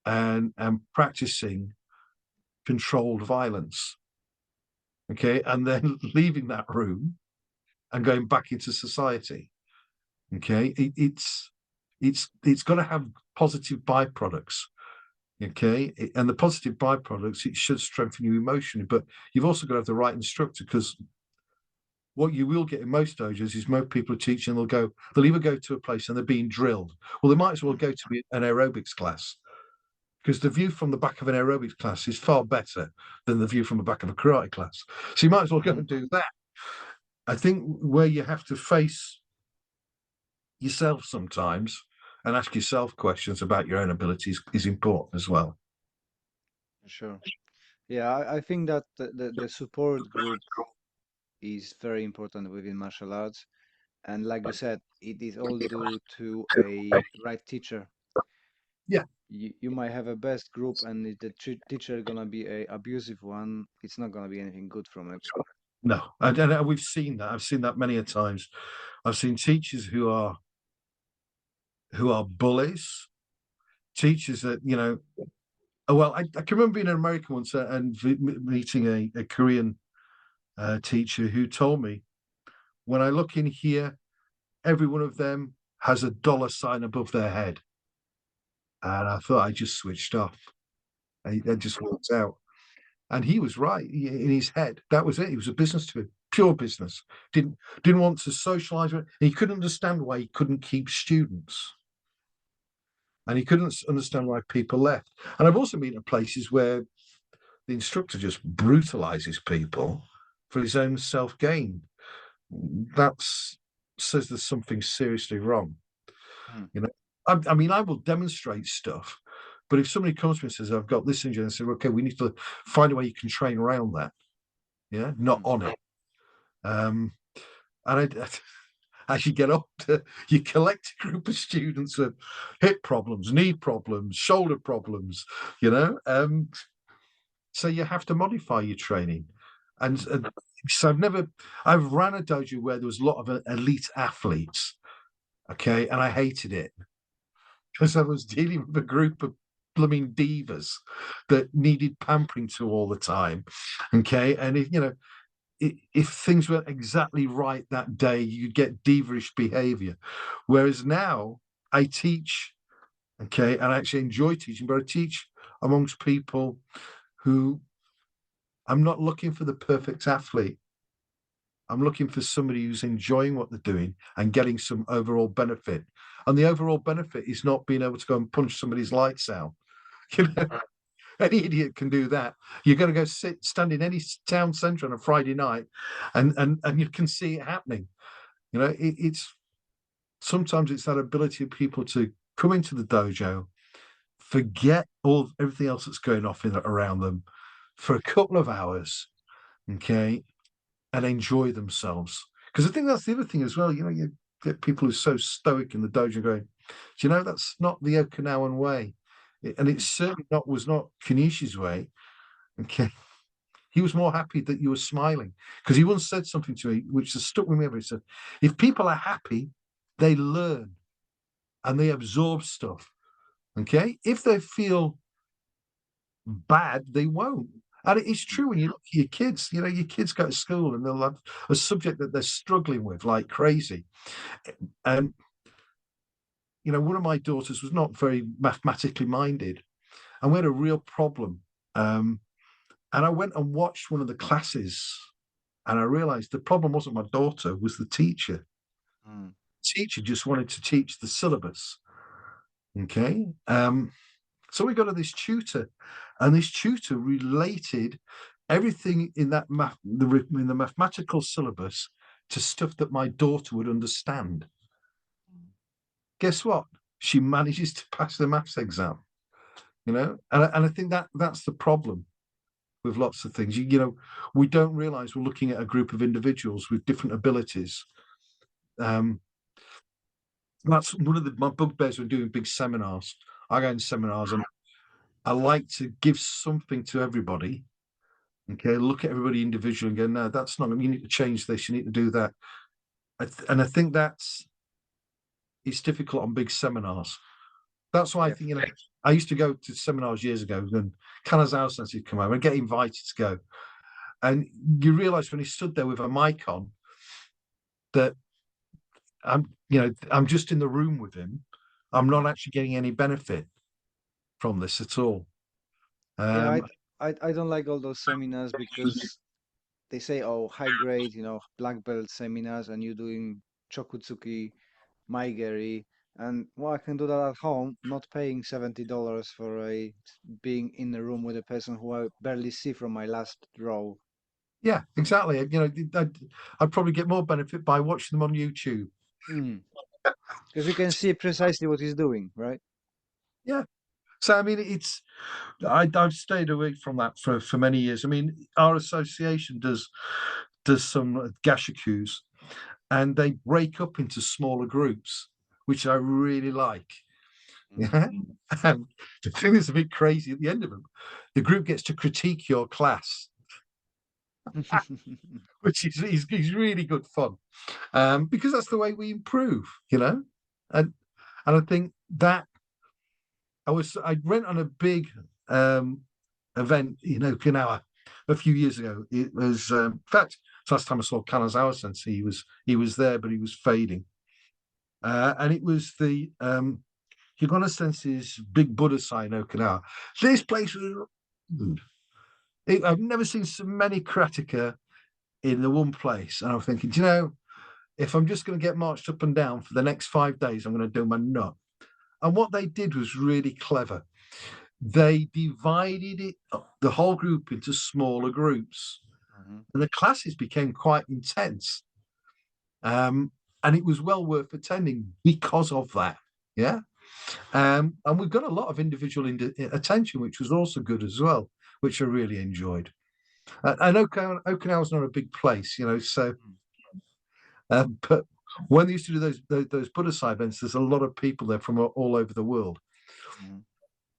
B: and practicing controlled violence, okay, and then leaving that room and going back into society. Okay, it's got to have positive byproducts. Okay, and the positive byproducts, it should strengthen you emotionally, but you've also got to have the right instructor, because what you will get in most dojos is most people are teaching, they'll either go to a place and they're being drilled. Well, they might as well go to an aerobics class, because the view from the back of an aerobics class is far better than the view from the back of a karate class. So you might as well go
A: Mhm.
B: and do that. I think where you have to face yourself sometimes and ask yourself questions about your own abilities is important as well.
A: Sure. Yeah, I think that the support group is very important within martial arts. And like you said, it is all due to a right teacher.
B: Yeah,
A: You might have a best group, and if the teacher gonna be a abusive one, it's not gonna be anything good from it.
B: no, and we've seen that. I've seen that many a times. I've seen teachers who are bullies, teachers that Oh, well, I can remember being in America once, and meeting a Korean teacher who told me, when I look in here, every one of them has a dollar sign above their head. And I thought I just switched off. I
A: Mhm.
B: just walked out. And he was right in his head. That was it. It was a business to him, pure business. Didn't want to socialize with it. He couldn't understand why he couldn't keep students. And he couldn't understand why people left. And I've also been in places where the instructor just brutalizes people for his own self gain. That says there's something seriously wrong.
A: Mhm.
B: You know, I mean, I will demonstrate stuff, but if somebody comes to me and says, "I've got this injury," and I say, "Okay, we need to find a way you can train around that." Yeah, not
A: Mhm.
B: on it. Um, and as you get older, you collect a group of students with hip problems, knee problems, shoulder problems. You know, so you have to modify your training. And
A: Mhm.
B: so I've ran a dojo where there was a lot of elite athletes. Okay. And I hated it because I was dealing with a group of blooming divas that needed pampering to all the time. Okay. And if things weren't exactly right that day, you'd get divish behavior. Whereas now I teach, okay, and I actually enjoy teaching, but I teach amongst people who, I'm not looking for the perfect athlete. I'm looking for somebody who's enjoying what they're doing and getting some overall benefit. And the overall benefit is not being able to go and punch somebody's lights out. You know, Any idiot can do that. You're going to go stand in any town centre on a Friday night, and you can see it happening. You know, it's sometimes it's that ability of people to come into the dojo, forget everything else that's going off around them for a couple of hours, okay, and enjoy themselves. Because I think that's the other thing as well. You know, you get people who are so stoic in the dojo going, do you know that's not the Okinawan way, and it certainly was not Kinishi's way. Okay, he was more happy that you were smiling because he once said something to me which has stuck with me ever. He said, "If people are happy, they learn and they absorb stuff. Okay, if they feel bad, they won't." And it's true when you look at your kids, you know, your kids go to school and they'll have a subject that they're struggling with like crazy. And, you know, one of my daughters was not very mathematically minded and we had a real problem. And I went and watched one of the classes and I realized the problem wasn't my daughter, was the teacher.
A: Mm.
B: The teacher just wanted to teach the syllabus. Okay. So we got to this tutor, and this tutor related everything in that in the mathematical syllabus to stuff that my daughter would understand. Guess what? She manages to pass the maths exam. You know, and I think that's the problem with lots of things. You know, we don't realize we're looking at a group of individuals with different abilities. That's one of my bugbears when doing big seminars. I go in seminars and I like to give something to everybody. Okay, look at everybody individually and go, no, that's not. You need to change this. You need to do that. And I think it's difficult on big seminars. That's why I
A: Yeah.
B: think, you know, I used to go to seminars years ago, and Kanazawa Sensei would come over and get invited to go. And you realize when he stood there with a mic on that I'm just in the room with him. I'm not actually getting any benefit from this at all.
A: Yeah,
B: Um,
A: I don't like all those seminars because they say, oh, high grade, black belt seminars, and you're doing Chokutsuki, Maigeri, and well, I can do that at home, not paying $70 for being in the room with a person who I barely see from my last row.
B: yeah, exactly. You know, I'd probably get more benefit by watching them on YouTube.
A: Because you can see precisely what he's doing, right?
B: Yeah. So I mean, I've stayed away from that for many years. I mean, our association does some gashakus, and they break up into smaller groups, which I really like.
A: Mm.
B: Yeah. And the thing that's a bit crazy at the end of them, the group gets to critique your class, which is really good fun. Because that's the way we improve, you know. And I think that I went on a big um, event in Okinawa a few years ago. It was, in fact, last time I saw Kanazawa Sensei, he was there, but he was fading. And it was the Higona Sensei's big Buddha sign in Okinawa. This place was. I've never seen so many karateka in the one place, and I'm thinking, do you know, if I'm just going to get marched up and down for the next 5 days, I'm going to do my nut. And what they did was really clever. They divided the whole group into smaller groups,
A: Mhm.
B: and the classes became quite intense. And it was well worth attending because of that. Yeah. And we've got a lot of individual attention, which was also good as well, which I really enjoyed. And Okinawa's not a big place, so but when they used to do those Buddhist events, there's a lot of people there from all over the world.
A: Mhm.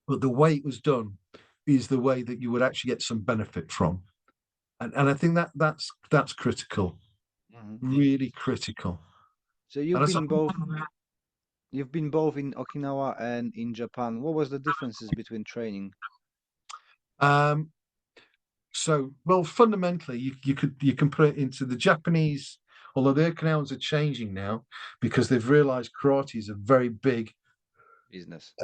B: But the way it was done is the way that you would actually get some benefit from, and I think that's critical,
A: Mhm.
B: really critical.
A: So
B: And as
A: you've been both in Okinawa and in Japan. What was the differences between training?
B: um, well, fundamentally, you can put it into the Japanese. Although the Okinawans are changing now because they've realised karate is a very big
A: Business.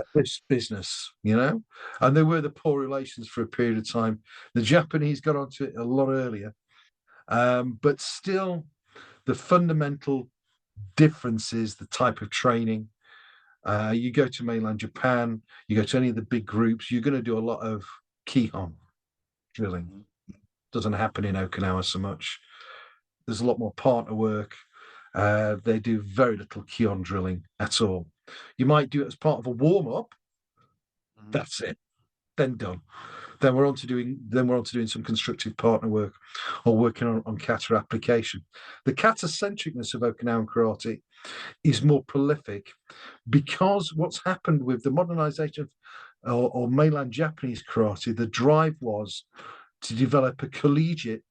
B: business, and there were the poor relations for a period of time. The Japanese got onto it a lot earlier, but still, the fundamental difference is the type of training. You go to mainland Japan, you go to any of the big groups, you're going to do a lot of Kihon drilling.
A: Mhm.
B: Doesn't happen in Okinawa so much. There's a lot more partner work. They do very little Kihon drilling at all. You might do it as part of a warm up.
A: Mhm.
B: That's it. Then done. Then we're on to doing some constructive partner work or working on kata application. The kata centricness of Okinawan karate is more prolific because what's happened with the modernization or mainland Japanese karate, the drive was to develop a collegiate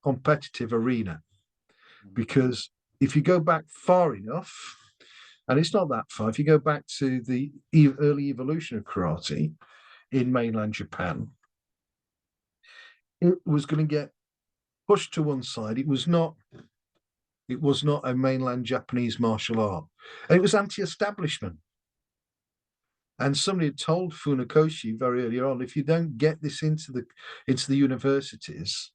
B: competitive arena.
A: Mhm.
B: Because if you go back far enough, and it's not that far, if you go back to the early evolution of karate in mainland Japan, it was going to get pushed to one side. It was not. It was not a mainland Japanese martial art. It was anti-establishment. And somebody had told Funakoshi very early on, if you don't get this into the universities,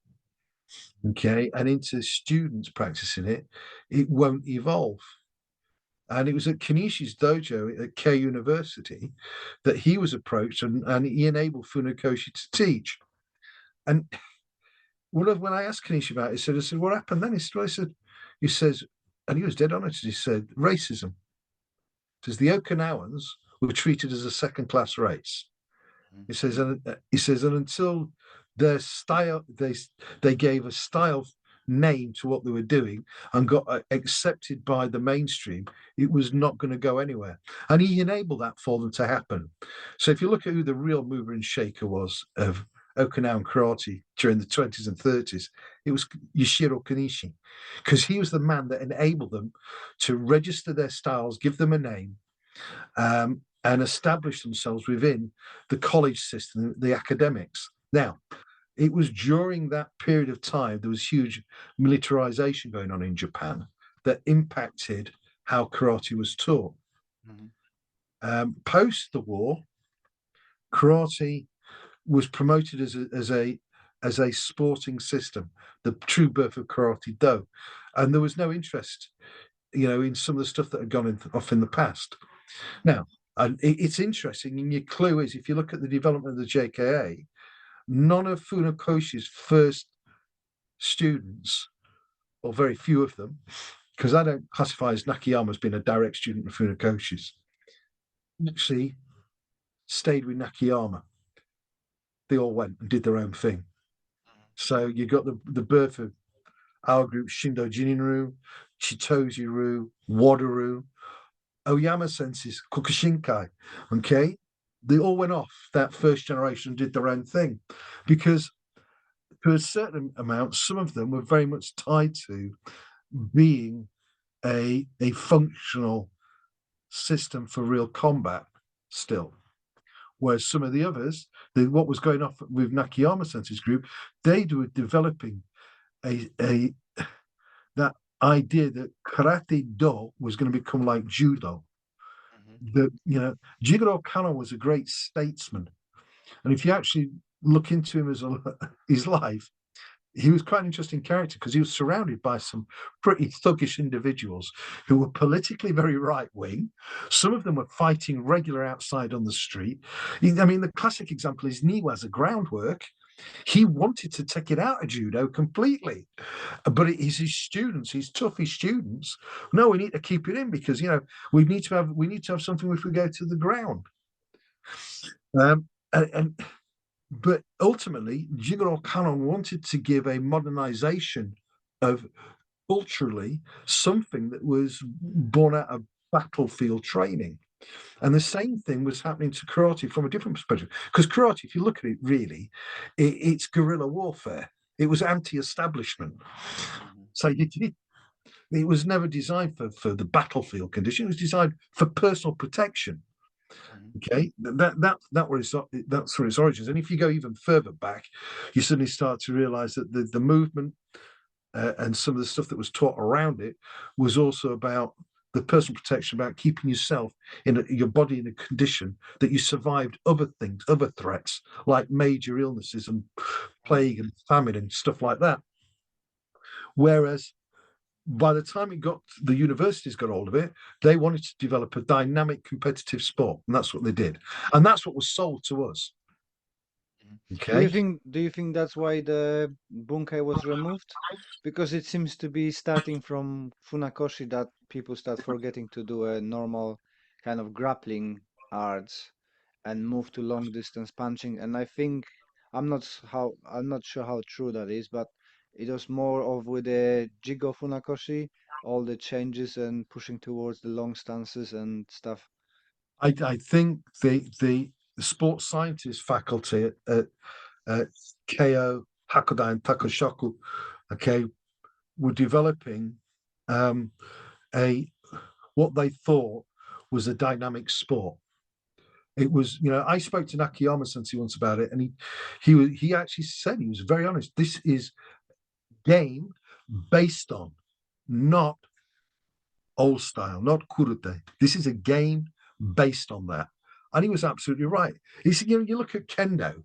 B: okay, and into students practicing it, it won't evolve. And it was at Kenishi's dojo at K University that he was approached and he enabled Funakoshi to teach. And when I asked Kenishi about it, I said, what happened then? He says, and he was dead honest, he said, racism. He says, the Okinawans were treated as a second class race.
A: Mhm.
B: He says, and until their style, they gave a style name to what they were doing and got accepted by the mainstream, it was not going to go anywhere. And he enabled that for them to happen. So if you look at who the real mover and shaker was of Okinawan karate during the 20s and 30s, it was Yashiro Kanishi, because he was the man that enabled them to register their styles, give them a name, and establish themselves within the college system, the academics. Now, it was during that period of time there was huge militarization going on in Japan that impacted how karate was taught.
A: Mhm.
B: Post the war, karate was promoted as a sporting system, the true birth of karate do, and there was no interest, in some of the stuff that had gone off in the past. Now, and it's interesting, and your clue is if you look at the development of the JKA, none of Funakoshi's first students, or very few of them, because I don't classify as Nakayama as being a direct student of Funakoshi's, actually stayed with Nakayama. They all went and did their own thing. So you got the birth of our group, Shindo Jininru, Chitozu Ryu, Wado Ryu, Oyama Sensei's Kokushinkai. Okay. They all went off that first generation and did their own thing because to a certain amount, some of them were very much tied to being a functional system for real combat still. Whereas some of the others, what was going off with Nakayama Sensei's group, they were developing a that idea that karate do was going to become like judo.
A: Mhm.
B: That Jigoro Kano was a great statesman, and if you actually look into him as his life, he was quite an interesting character because he was surrounded by some pretty thuggish individuals who were politically very right wing. Some of them were fighting regular outside on the street. I mean, the classic example is Niwa's a groundwork. He wanted to take it out of judo completely, but it is his students, his toughest students. No, we need to keep it in because we need to have something if we go to the ground. And but ultimately, Jigoro Kano wanted to give a modernization of culturally something that was born out of battlefield training. And the same thing was happening to karate from a different perspective. Because karate, if you look at it really, it's guerrilla warfare. It was anti-establishment.
A: Mhm.
B: So it was never designed for the battlefield condition. It was designed for personal protection.
A: Mhm.
B: Okay, that's where its origins. And if you go even further back, you suddenly start to realize that the movement and some of the stuff that was taught around it was also about the personal protection, about keeping yourself your body in a condition that you survived other things, other threats like major illnesses and
A: Mhm.
B: plague and famine and stuff like that. Whereas by the time the universities got hold of it, they wanted to develop a dynamic competitive sport, and that's what they did, and that's what was sold to us. Okay.
A: Do you think that's why the bunkai was removed? Because it seems to be starting from Funakoshi that people start forgetting to do a normal kind of grappling arts and move to long distance punching. And I think I'm not sure how true that is, but it was more of with the Jigo Funakoshi, all the changes and pushing towards the long stances and stuff.
B: I think the sports scientist faculty at KO Hakuda and Takashoku, okay, were developing um, a what they thought was a dynamic sport. It was, I spoke to Nakayama Sensei once about it, and he actually said, he was very honest. This is game based on, not old style, not kurute. This is a game based on that, and he was absolutely right. He said, you look at kendo.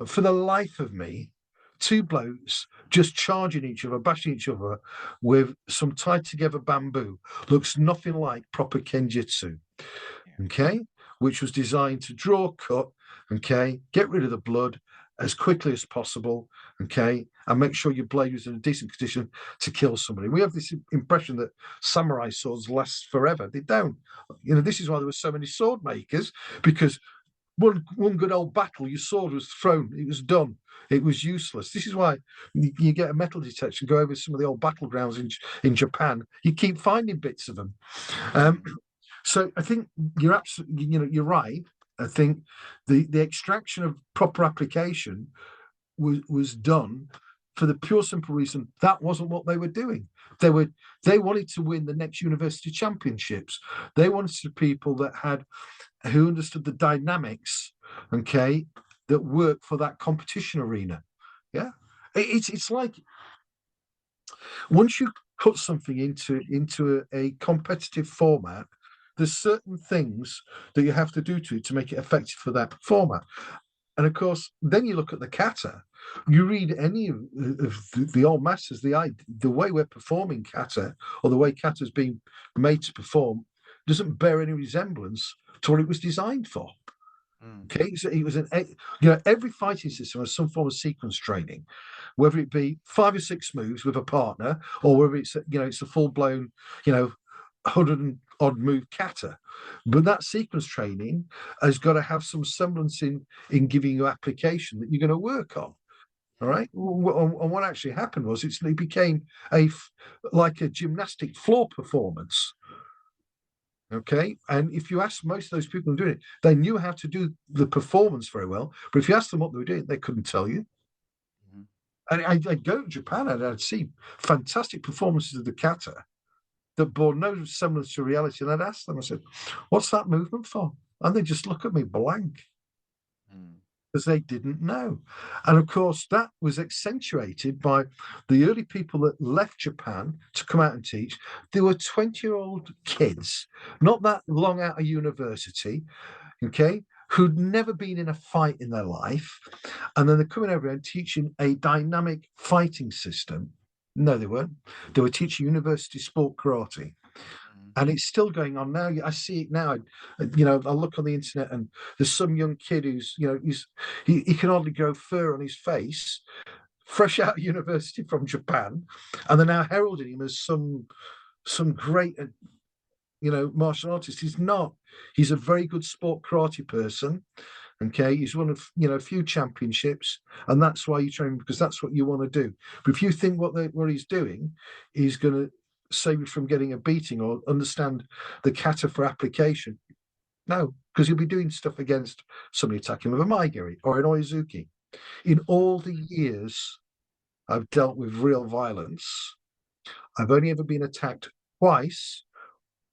B: For the life of me, two blokes just charging each other, bashing each other with some tied together bamboo looks nothing like proper kenjutsu.
A: Yeah.
B: Okay, which was designed to draw, cut, okay, get rid of the blood as quickly as possible, okay, and make sure your blade is in a decent condition to kill somebody. We have this impression that samurai swords last forever. They don't. This is why there were so many sword makers, because one good old battle, your sword was thrown, it was done, it was useless. This is why you get a metal detector, go over some of the old battlegrounds in Japan, you keep finding bits of them. Um,
A: Mm.
B: so I think you're absolutely, you're right. I think the extraction of proper application was done for the pure simple reason that wasn't what they were doing. They wanted to win the next university championships. They wanted people who understood the dynamics, okay, that work for that competition arena. Yeah, it's like once you put something into a competitive format, there's certain things that you have to do to make it effective for that format. And of course, then you look at the kata. You read any of the old masters, the way we're performing kata, or the way kata is being made to perform, doesn't bear any resemblance to what it was designed for.
A: Mm.
B: Okay, so it was every fighting system has some form of sequence training, whether it be 5 or 6 moves with a partner, or whether it's a full blown, 100 and odd move kata. But that sequence training has got to have some semblance in giving you application that you're going to work on. All right. And what actually happened was it became like a gymnastic floor performance. Okay. And if you ask most of those people doing it, they knew how to do the performance very well. But if you asked them what they were doing, they couldn't tell you.
A: Mhm.
B: And I'd go to Japan and I'd see fantastic performances of the kata that bore no semblance to reality. And I'd ask them, I said, what's that movement for? And they just look at me blank
A: Mm.
B: because they didn't know. And of course, that was accentuated by the early people that left Japan to come out and teach. They were 20-year-old kids, not that long out of university, okay, who'd never been in a fight in their life. And then they're coming over and teaching a dynamic fighting system. No, they weren't. They were teaching university sport karate.
A: Mm.
B: And it's still going on now. I see it now. I look on the internet and there's some young kid who's, he can hardly grow fur on his face, fresh out of university from Japan, and they're now heralding him as some great martial artist. He's not. He's a very good sport karate person. Okay, he's won a few championships, and that's why you train, because that's what you want to do. But if you think what he's doing is going to save you from getting a beating or understand the kata for application, no, because you'll be doing stuff against somebody attacking with a maigiri or an oizuki. In
A: Mm.
B: all the years I've dealt with real violence, I've only ever been attacked twice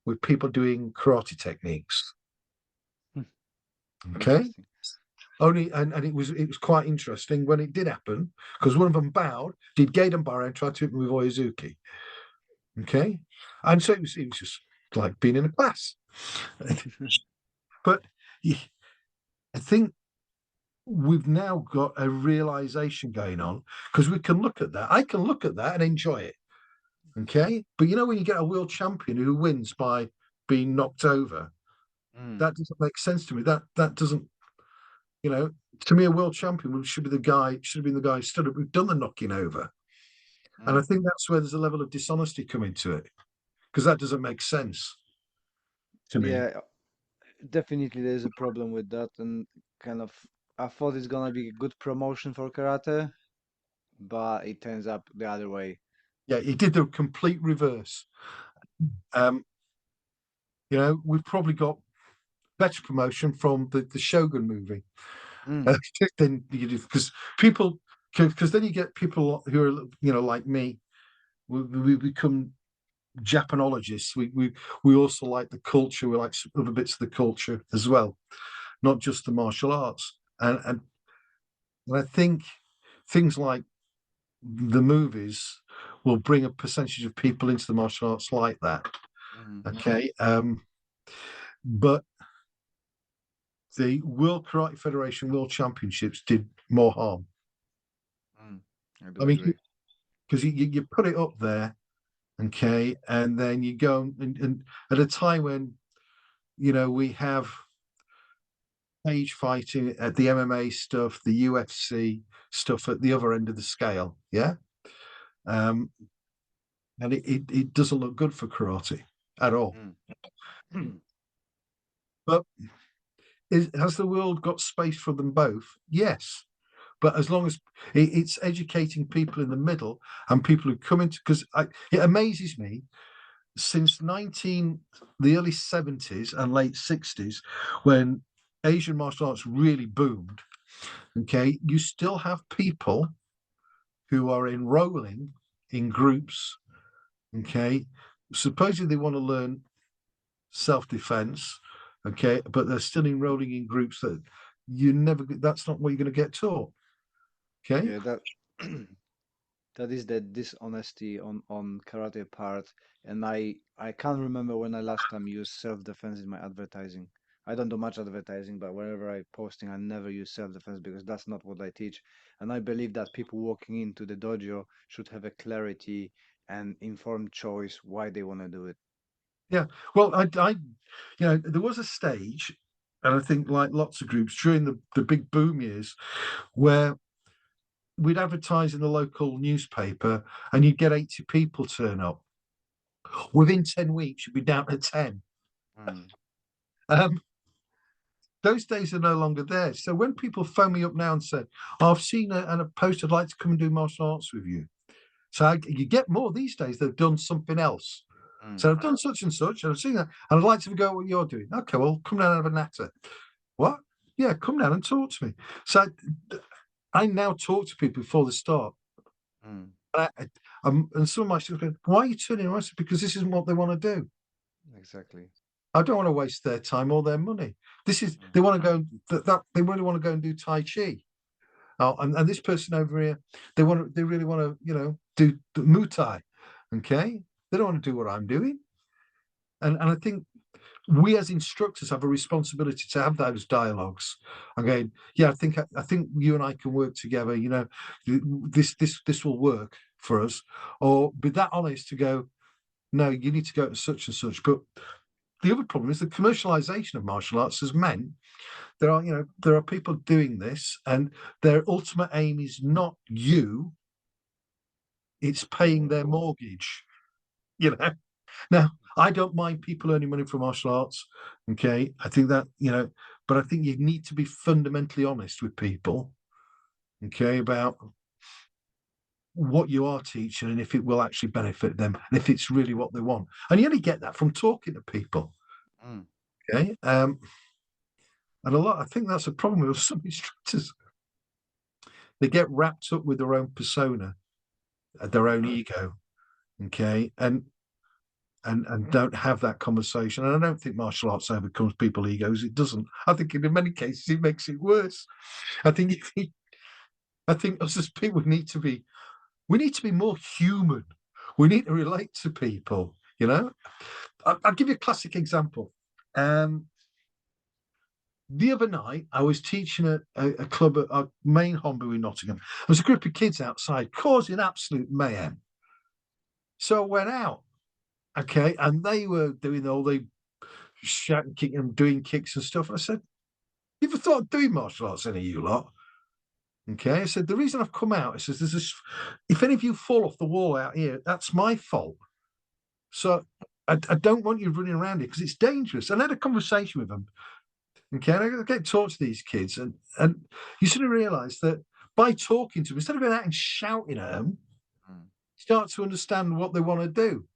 B: with people doing karate techniques.
A: Hmm.
B: Okay.
A: Interesting.
B: Only and it was quite interesting when it did happen, because one of them bowed, did Gaiden Barra and tried to hit me with Oizuki. Okay. And so it was just like being in a class. But yeah, I think we've now got a realization going on, because we can look at that. I can look at that and enjoy it. Okay. But when you get a world champion who wins by being knocked over,
A: Mm.
B: that doesn't make sense to me. That doesn't. You know, to me, a world champion should be the guy, should have been the guy who stood up, who'd done the knocking over. And I
A: Mm.
B: think that's where there's a level of dishonesty coming to it, because that doesn't make sense to me.
A: Yeah, definitely there's a problem with that, and kind of I thought it's gonna be a good promotion for karate, but it turns up the other way.
B: Yeah, he did the complete reverse. Um, you know, we've probably got better promotion from the Shogun movie.
A: Mm.
B: Then you do, because people, because then you get people who are, you know, like me. We become Japanologists. We also like the culture. We like other bits of the culture as well, not just the martial arts. And I think things like the movies will bring a percentage of people into the martial arts like that.
A: Mm.
B: Okay. But the World Karate Federation World Championships did more harm.
A: Mm. I
B: I
A: do
B: mean,
A: agree.
B: because you put it up there, okay, and then you go and at a time when, you know, we have cage fighting at the MMA stuff, the UFC stuff at the other end of the scale, yeah, um, and it doesn't look good for karate at all.
A: Mm.
B: But has the world got space for them both? Yes. But as long as it's educating people in the middle and people who come into, because it amazes me, since the early 70s and late 60s, when Asian martial arts really boomed, okay, you still have people who are enrolling in groups, okay, supposedly they want to learn self-defense, okay, but they're still enrolling in groups that that's not what you're going to get taught, okay.
A: Yeah, that that is the dishonesty on karate part, and I can't remember when I last time used self-defense in my advertising. I don't do much advertising, but wherever I posting, I never use self-defense because that's not what I teach. And I believe that people walking into the dojo should have a clarity and informed choice why they want to do it.
B: Yeah, well, you know, there was a stage, and I think like lots of groups during the big boom years, where we'd advertise in the local newspaper, and you'd get 80 people turn up. Within 10 weeks, you'd be down to 10.
A: Mm.
B: Um, those days are no longer there. So when people phone me up now and say, oh, I've seen a post, I'd like to come and do martial arts with you. So you get more these days. They've done something else.
A: Mm.
B: So I've done such and such, and I've seen that, and I'd like to go what you're doing. Okay, well, come down and have a natter. What? Yeah, come down and talk to me. So I now talk to people before they start.
A: Mm.
B: And some of my students go, why are you turning around? I said, because this isn't what they want to do.
A: Exactly.
B: I don't want to waste their time or their money.
A: Mm.
B: They want to go, they really want to go and do Tai Chi. Oh, and this person over here, they really want to, you know, do the Muay Thai. Okay. They don't want to do what I'm doing. And I think we as instructors have a responsibility to have those dialogues. Again, yeah, I think you and I can work together. You know, this will work for us, or be that honest to go. No, you need to go to such and such. But the other problem is the commercialization of martial arts has meant there are people doing this, and their ultimate aim is not you; it's paying their mortgage. You know, now, I don't mind people earning money from martial arts. Okay. I think that, you know, but I think you need to be fundamentally honest with people, okay, about what you are teaching and if it will actually benefit them and if it's really what they want. And you only get that from talking to people.
A: Mm.
B: Okay. And I think that's a problem with some instructors. They get wrapped up with their own persona, their own ego. Okay. And don't have that conversation. And I don't think martial arts overcomes people's egos. It doesn't. I think in many cases it makes it worse. I think I think us as people we need to be more human. We need to relate to people. You know, I'll give you a classic example. Um, the other night, I was teaching a club at our main hombu in Nottingham. There was a group of kids outside causing absolute mayhem. So I went out, okay, and they were doing all the shouting, kicking, and doing kicks and stuff. I said, You ever thought of doing martial arts, any of you lot? Okay. I said, the reason I've come out, I says, there's this, if any of you fall off the wall out here, that's my fault. So I don't want you running around here because it's dangerous. And I had a conversation with them. Okay. And I get to talk to these kids, and you sort of realize that by talking to them, instead of going out and shouting at them,
A: Mm,
B: start to understand what they want to do.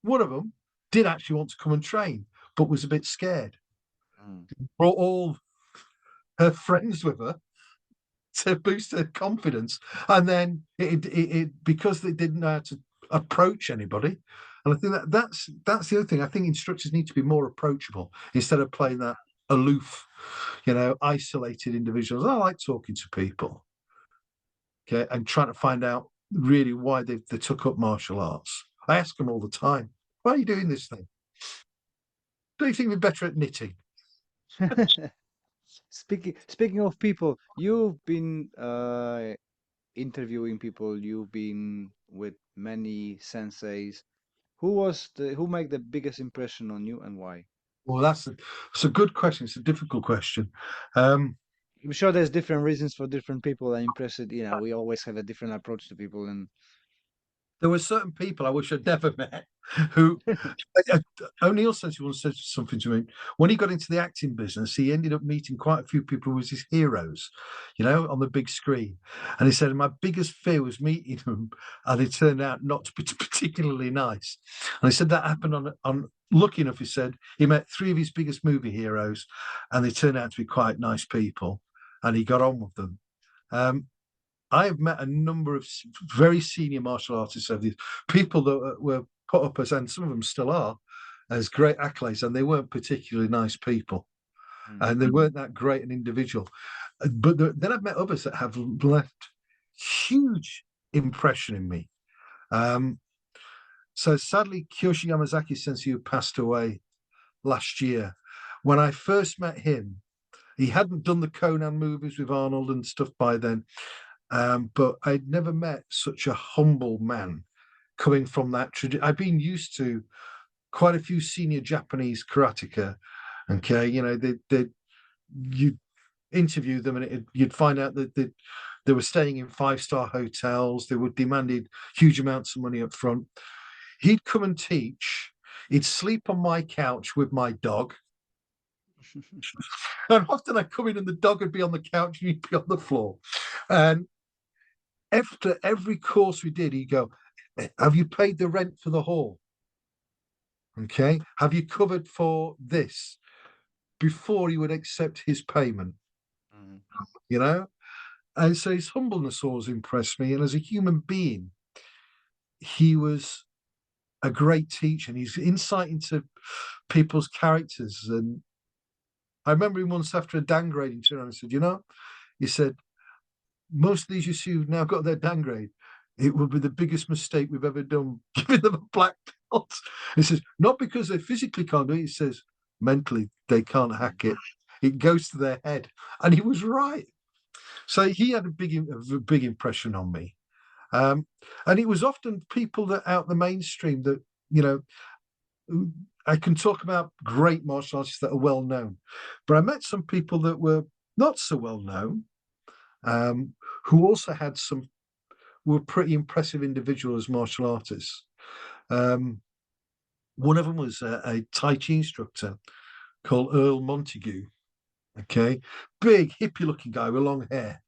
B: One of them did actually want to come and train, but was a bit scared.
A: mm,
B: Brought all her friends with her to boost her confidence, and then it because they didn't know how to approach anybody. And I think that's the other thing. I think instructors need to be more approachable instead of playing that aloof, isolated individuals. I like talking to people, okay, and trying to find out really why they took up martial arts. I ask them all the time, why are you doing this thing? Do you think we're better at knitting?
A: mm. Speaking of people, you've been interviewing people, you've been with many senseis. Who made the biggest impression on you and why?
B: Well, that's a good question. It's a difficult question. Um,
A: I'm sure there's different reasons for different people. I'm impressed, we always have a different approach to people and
B: there were certain people I wish I'd never met who O'Neill Sensei once said something to me. When he got into the acting business, he ended up meeting quite a few people who was his heroes, on the big screen. And he said, my biggest fear was meeting them, and they turned out not to be particularly nice. And he said that happened on lucky enough, he said, he met three of his biggest movie heroes, and they turned out to be quite nice people, and he got on with them. Um, I have met a number of very senior martial artists over these people that were put up as, and some of them still are, as great accolades, and they weren't particularly nice people,
A: Mm,
B: and they weren't that great an individual. But then I've met others that have left huge impression in me. Um, so sadly, Kyoshi Yamazaki Sensei, who passed away last year, when I first met him, he hadn't done the Conan movies with Arnold and stuff by then. But I'd never met such a humble man coming from that tradition. I've been used to quite a few senior Japanese karateka. Okay, you interview them, and you'd find out that they were staying in five-star hotels. They were demanded huge amounts of money up front. He'd come and teach. He'd sleep on my couch with my dog. And often I'd come in and the dog would be on the couch and he'd be on the floor. And after every course we did, he'd go, have you paid the rent for the hall? Okay. Have you covered for this? Before he would accept his payment,
A: mm,
B: you know? And so his humbleness always impressed me. And as a human being, he was a great teacher, and his insight into people's characters. And I remember him once after a downgrade, he turned around and said, he said, most of these you see who've now got their downgrade, it will be the biggest mistake we've ever done, giving them a black belt. He says, not because they physically can't do it, he says, mentally, they can't hack it. It goes to their head. And he was right. So he had a big impression on me. And it was often people that out the mainstream that, I can talk about great martial artists that are well known, but I met some people that were not so well known, who also had were pretty impressive individuals as martial artists. Um, one of them was a Tai Chi instructor called Earl Montague. Okay, big hippie-looking guy with long hair.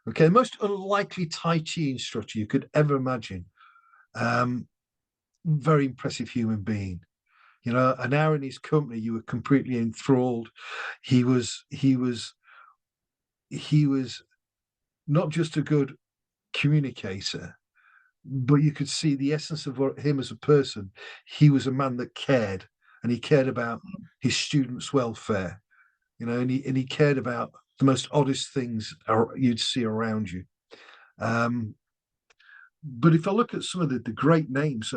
B: Okay, the most unlikely Tai Chi instructor you could ever imagine. Very impressive human being. An hour in his company, you were completely enthralled. He was not just a good communicator, but you could see the essence of him as a person. He was a man that cared, and he cared about his students' welfare. And he cared about the most oddest things you'd see around you. But if I look at some of the great names,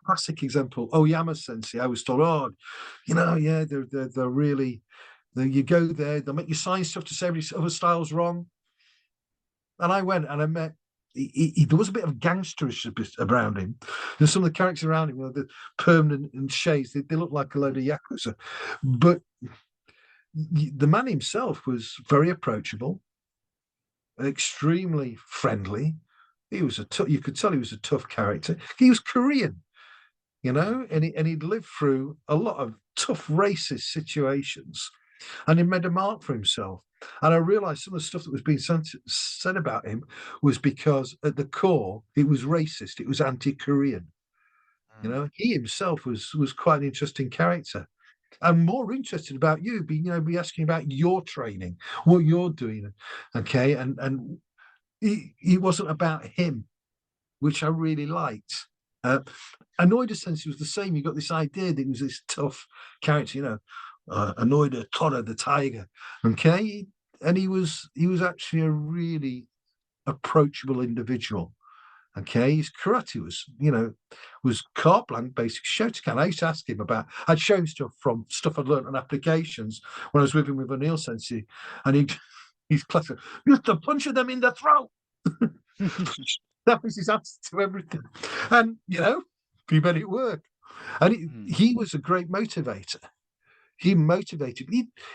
B: classic example, Oyama Sensei, I was told, yeah, they're really, you go there, they'll make you sign stuff to say every other style's wrong. And I went and I met, there was a bit of gangsterish around him. There's some of the characters around him, the permanent and shades, they look like a load of Yakuza. But the man himself was very approachable, extremely friendly. He was you could tell he was a tough character. He was Korean, and he'd lived through a lot of tough racist situations, and he made a mark for himself. And I realized some of the stuff that was being said about him was because at the core it was racist, it was anti-Korean. He himself was quite an interesting character. I'm more interested about you, be asking about your training, what you're doing, okay? And he wasn't about him, which I really liked. Anoida Sensei was the same. You got this idea that he was this tough character, Anoida Tora the tiger, okay? And he was actually a really approachable individual. Okay, his karate was carte blanche basic Shotokan. I used to ask him I'd show him stuff from stuff I'd learned on applications when I was with him with ONeil Sensei, and he's classic, just to punch them in the throat. That was his answer to everything. And, he made it work. And he was a great motivator. He motivated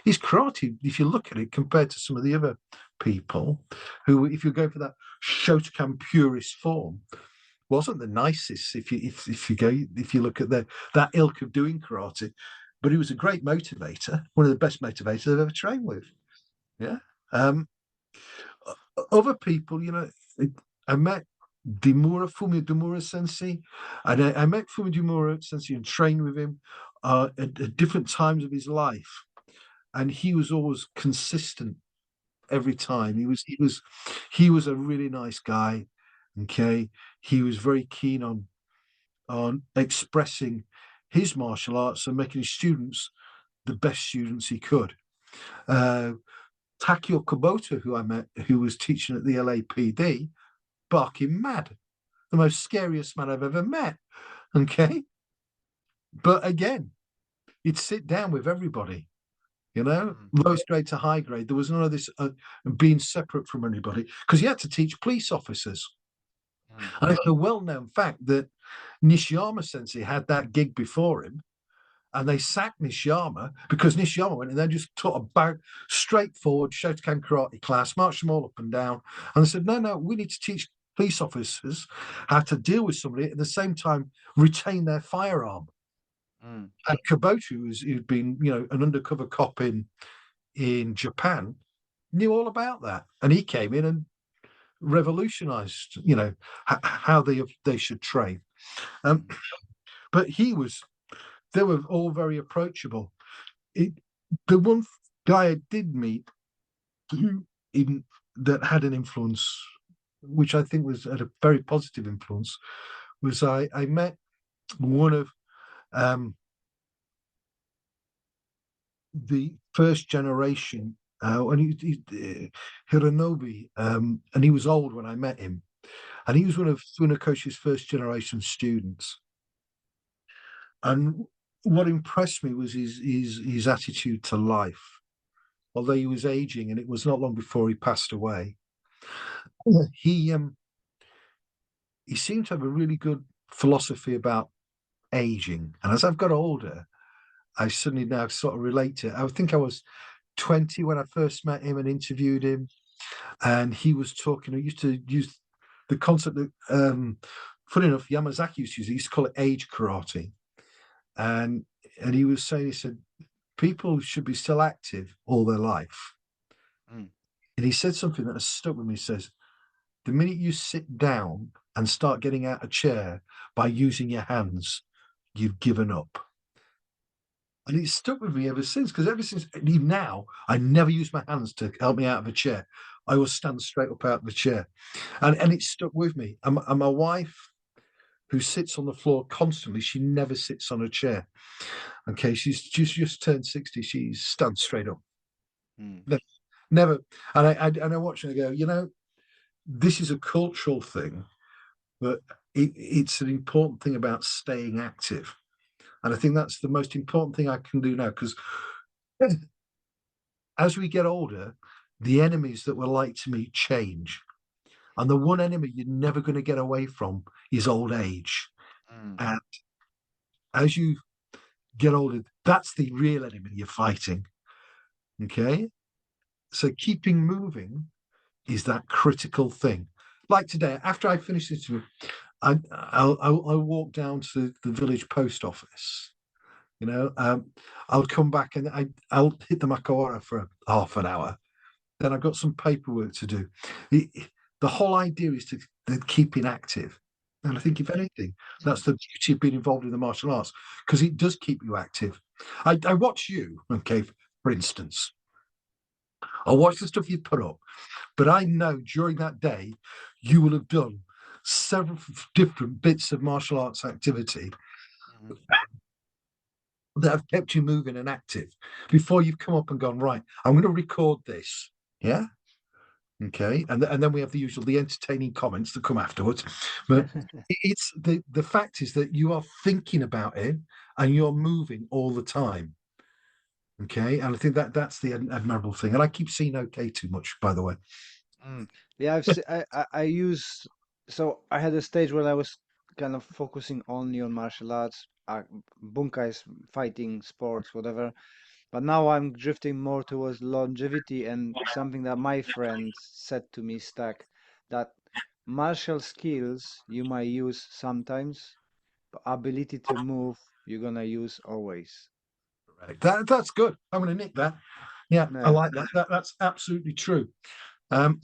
B: his karate, if you look at it, compared to some of the other people who, if you go for that Shotokan purist form, wasn't the nicest if you look at that ilk of doing karate. But he was a great motivator, one of the best motivators I've ever trained with. Yeah. Other people, I met Fumio Demura Sensei, and I met Fumio Demura Sensei and trained with him at different times of his life, and he was always consistent every time. He was a really nice guy. Okay, he was very keen on expressing his martial arts and making his students the best students he could. Takio Kubota, who I met, who was teaching at the LAPD, barking mad, the most scariest man I've ever met. Okay, but again, he'd sit down with everybody. Lowest grade to high grade. There was none of this being separate from anybody because he had to teach police officers. And it's a well-known fact that Nishiyama Sensei had that gig before him, and they sacked Nishiyama because Nishiyama went and then just taught a straightforward Shotokan karate class, marched them all up and down, and they said, no, we need to teach police officers how to deal with somebody at the same time retain their firearm. And Kubota, who'd been, an undercover cop in Japan, knew all about that, and he came in and revolutionized, how they should train. But they were all very approachable. The one guy I did meet that had an influence, which I think had a very positive influence, was I met one of the first generation, and Hironobu, and he was old when I met him, and he was one of Funakoshi's first generation students. And what impressed me was his attitude to life. Although he was aging, and it was not long before he passed away, he seemed to have a really good philosophy about aging. And as I've got older, I suddenly now sort of relate to it. I think I was 20 when I first met him and interviewed him, and he was talking. I used to use the concept that, funny enough, Yamazaki used to use. He used to call it age karate, and he was saying, he said, people should be still active all their life. And he said something that has stuck with me. He says, the minute you sit down and start getting out of a chair by using your hands, you've given up. And it's stuck with me ever since, because ever since, even now, I never use my hands to help me out of a chair. I will stand straight up out of the chair. And it stuck with me. And my wife, who sits on the floor constantly, she never sits on a chair. Okay, she's just turned 60. She stands straight up. Never. And I watch and I go, this is a cultural thing, but it's an important thing about staying active. And I think that's the most important thing I can do now, because as we get older, the enemies that we're like to meet change. And the one enemy you're never going to get away from is old age. And as you get older, that's the real enemy you're fighting. Okay. So keeping moving is that critical thing. Like today, after I finish this, I'll walk down to the village post office. I'll come back and I'll hit the Makawara for half an hour. Then I've got some paperwork to do. The, the whole idea is to keeping active. And I think, if anything, that's the beauty of being involved in the martial arts, because it does keep you active. I watch you, okay, for instance. I watch the stuff you put up, but I know during that day, you will have done several different bits of martial arts activity
A: Mhm.
B: that have kept you moving and active before you've come up and gone, right, I'm going to record this. Yeah. Okay. And then we have the entertaining comments that come afterwards. But it's the fact is that you are thinking about it and you're moving all the time. Okay. And I think that's the admirable thing. And I keep seeing okay too much, by the way.
A: Mm. Yeah, I use so I had a stage where I was kind of focusing only on martial arts, bunkais, fighting, sports, whatever. But now I'm drifting more towards longevity and something that my friend said to me, Stack, that martial skills you might use sometimes, but ability to move you're gonna use always.
B: Right. That's good. I'm going to nick that. Yeah, I
A: Yeah.
B: like that. That's absolutely true.
A: Yeah.
B: Um,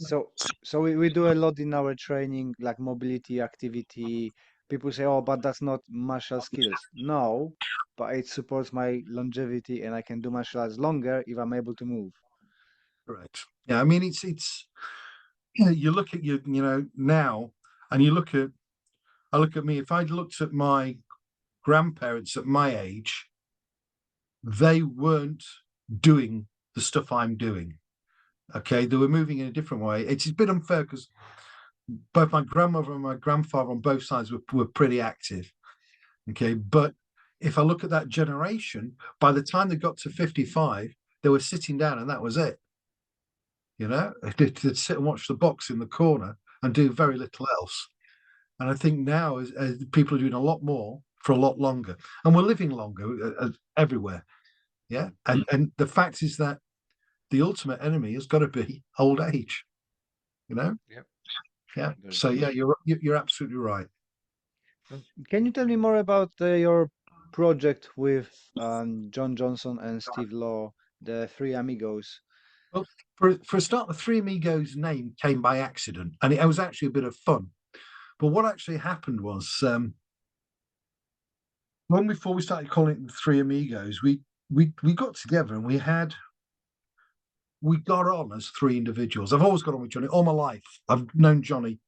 A: So we do a lot in our training, like mobility, activity. People say, oh, but that's not martial skills. No, but it supports my longevity and I can do martial arts longer if I'm able to move.
B: right. Yeah, I mean it's you look at now, and I look at me. If I'd looked at my grandparents at my age, they weren't doing the stuff I'm doing. Okay, they were moving in a different way. It's a bit unfair because both my grandmother and my grandfather on both sides were pretty active. Okay, but if I look at that generation, by the time they got to 55, they were sitting down and that was it. They'd sit and watch the box in the corner and do very little else. And I think now as people are doing a lot more for a lot longer, and we're living longer everywhere. Yeah, and the fact is that the ultimate enemy has got to be old age. You know,
A: Yep.
B: yeah.
A: Very
B: So
A: true.
B: yeah, you're absolutely right.
A: Can you tell me more about your project with John Johnson and Steve Law, the Three Amigos?
B: Well, for a start, the Three Amigos name came by accident, and it was actually a bit of fun. But what actually happened was, long before we started calling it the Three Amigos, we got together and we got on as three individuals. I've always got on with Johnny all my life. I've known Johnny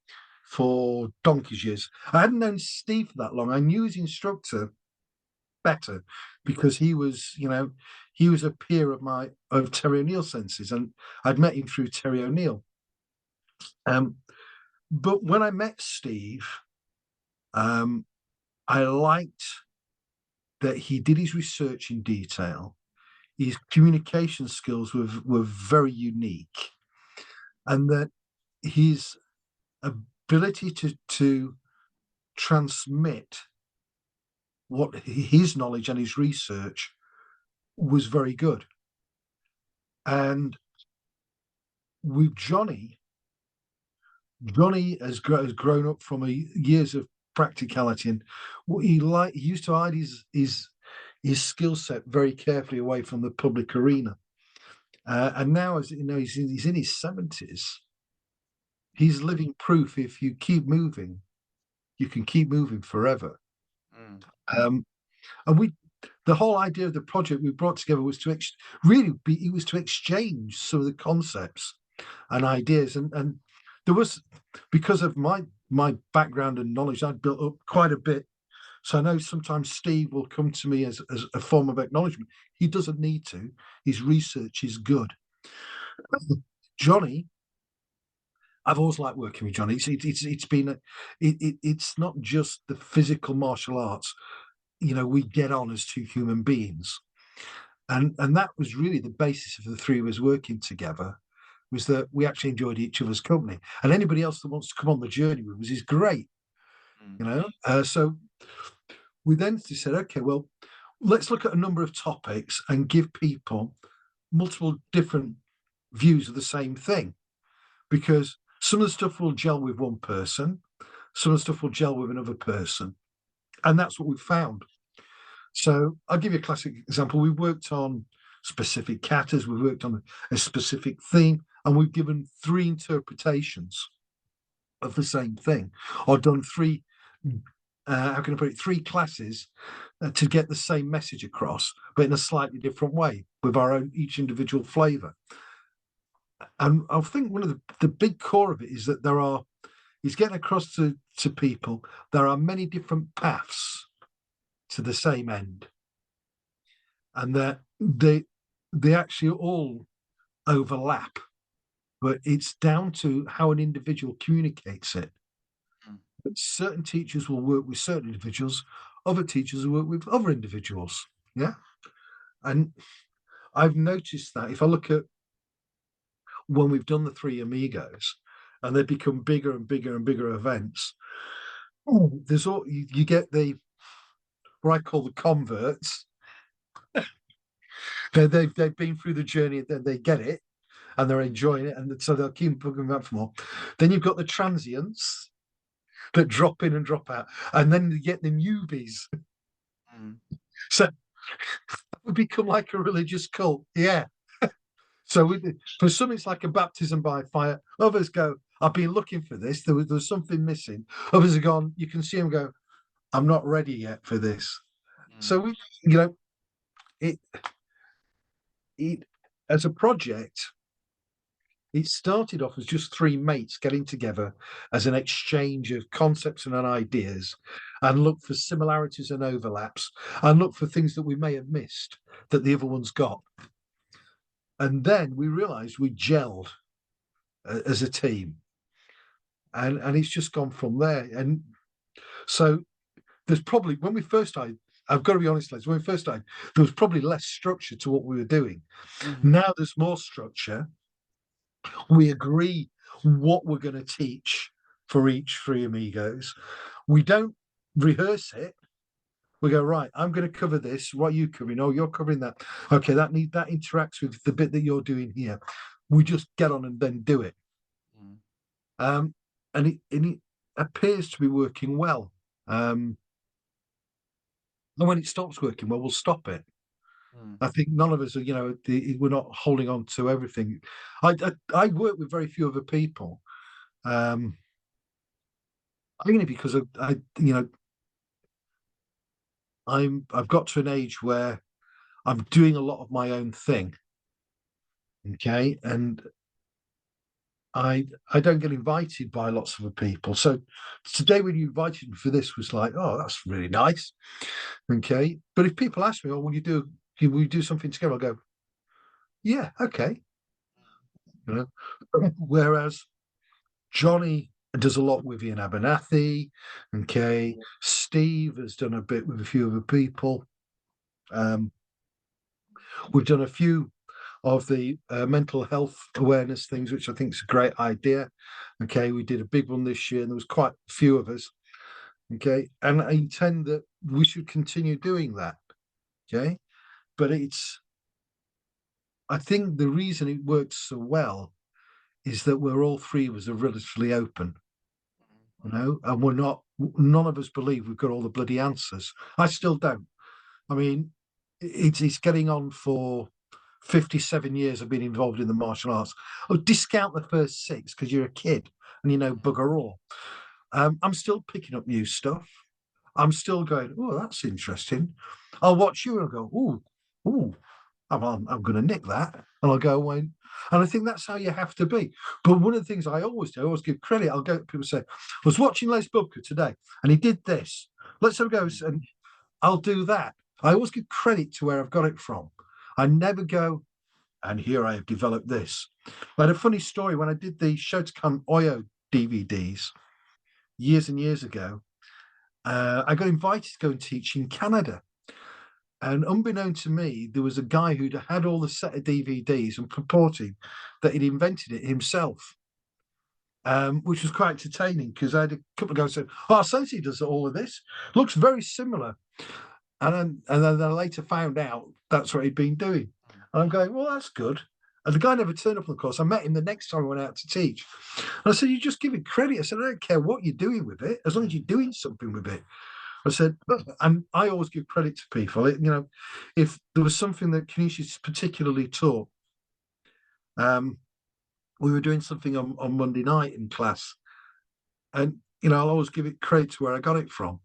B: for donkey's years. I hadn't known Steve for that long. I knew his instructor better because he was a peer of Terry O'Neill Sensei's, and I'd met him through Terry O'Neill. Um, but when I met Steve, um, I liked that he did his research in detail. His communication skills were very unique, and that his ability to transmit what his knowledge and his research was very good. And with Johnny has grown up from years of practicality, and what he used to hide his skill set very carefully away from the public arena. And now, as you know, he's in his 70s. He's living proof. If you keep moving, you can keep moving forever.
A: Mm.
B: Um, and the whole idea of the project we brought together was to really be it was to exchange some of the concepts and ideas, and there was, because of my background and knowledge, I'd built up quite a bit. So I know sometimes Steve will come to me as a form of acknowledgement. He doesn't need to. His research is good. Johnny, I've always liked working with Johnny. It's been it's not just the physical martial arts. We get on as two human beings, and that was really the basis of the three of us working together, was that we actually enjoyed each other's company, and anybody else that wants to come on the journey with us is great.
A: Mm.
B: So we then said, okay, well, let's look at a number of topics and give people multiple different views of the same thing, because some of the stuff will gel with one person, some of the stuff will gel with another person. And that's what we've found. So I'll give you a classic example. We've worked on specific katas, we've worked on a specific theme, and we've given 3 interpretations of the same thing, or done 3, how can I put it, 3 classes to get the same message across, but in a slightly different way with our own each individual flavour. And I think one of the big core of it is that is getting across to people there are many different paths to the same end, and that they actually all overlap, but it's down to how an individual communicates it. But certain teachers will work with certain individuals, other teachers will work with other individuals. Yeah. And I've noticed that if I look at when we've done the 3 amigos and they become bigger and bigger and bigger events, there's all you get what I call the converts. They've been through the journey, then they get it and they're enjoying it, and so they'll keep booking back for more. Then you've got the transients that drop in and drop out, and then you get the newbies. So we become like a religious cult. Yeah. So for some, it's like a baptism by fire. Others go, I've been looking for this. There was something missing. Others are gone. You can see them go, I'm not ready yet for this. So we, it as a project, it started off as just 3 mates getting together as an exchange of concepts and ideas, and look for similarities and overlaps, and look for things that we may have missed that the other one's got. And then we realized we gelled as a team, and it's just gone from there. And so there's probably, when we first started, I've got to be honest, Les, when we first started, there was probably less structure to what we were doing. Now there's more structure. We agree what we're going to teach for each 3 amigos. We don't rehearse it. We go, right, I'm going to cover this. What are you covering? Oh, you're covering that. Okay, that interacts with the bit that you're doing here. We just get on and then do it. And it appears to be working well. And when it stops working well, we'll stop it. I think none of us are, we're not holding on to everything. I work with very few other people, only because I've got to an age where I'm doing a lot of my own thing. Okay, and I don't get invited by lots of other people. So today when you invited me for this was like, oh, that's really nice. Okay, but if people ask me, oh, will you do something together? I'll go, yeah, okay. Whereas Johnny does a lot with Ian Abernathy. Okay, Steve has done a bit with a few other people. We've done a few of the mental health awareness things, which I think is a great idea. Okay, we did a big one this year, and there was quite a few of us. Okay, and I intend that we should continue doing that. Okay, but I think the reason it works so well is that we're all 3 of us are relatively open, and none of us believe we've got all the bloody answers. I still don't. I mean, it's getting on for 57 years I've been involved in the martial arts. Oh, discount the first 6 because you're a kid and you know bugger all. I'm still picking up new stuff. I'm still going, oh, that's interesting. I'll watch you and I'll go, oh, I'm going to nick that. And I'll go away. And I think that's how you have to be. But one of the things I always do, I always give credit. People say, I was watching Les Bubka today and he did this. Let's have a go. And I'll do that. I always give credit to where I've got it from. I never go, and here I have developed this. I had a funny story when I did the Shokan Oyo DVDs years and years ago. I got invited to go and teach in Canada. And unbeknown to me, there was a guy who'd had all the set of DVDs and purporting that he'd invented it himself, which was quite entertaining because I had a couple of guys saying, oh, Sensei does all of this. Looks very similar. And then I later found out that's what he'd been doing. And I'm going, well, that's good. And the guy never turned up on the course. I met him the next time I went out to teach. And I said, you just give it credit. I said, I don't care what you're doing with it, as long as you're doing something with it. I said, and I always give credit to people. If there was something that Kenichi particularly taught, we were doing something on Monday night in class, and I'll always give it credit to where I got it from.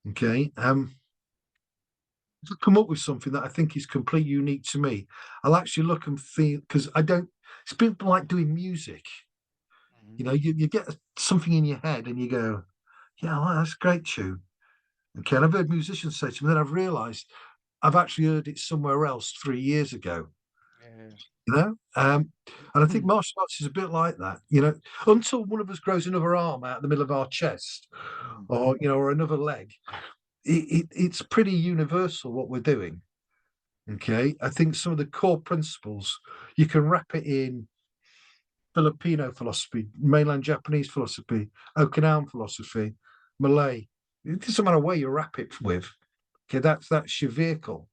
B: Okay, if I come up with something that I think is completely unique to me, I'll actually look and feel, because I don't. It's been like doing music. You get something in your head and you go, yeah, well, that's a great tune. Okay, and I've heard musicians say to me, then I've realised I've actually heard it somewhere else 3 years ago.
A: Yeah.
B: You know, and I think martial arts is a bit like that. Until one of us grows another arm out the middle of our chest,
A: Mm.
B: or another leg, it's pretty universal what we're doing. Okay, I think some of the core principles you can wrap it in Filipino philosophy, mainland Japanese philosophy, Okinawan philosophy, Malay. It doesn't matter where you wrap it with. Okay, that's your vehicle.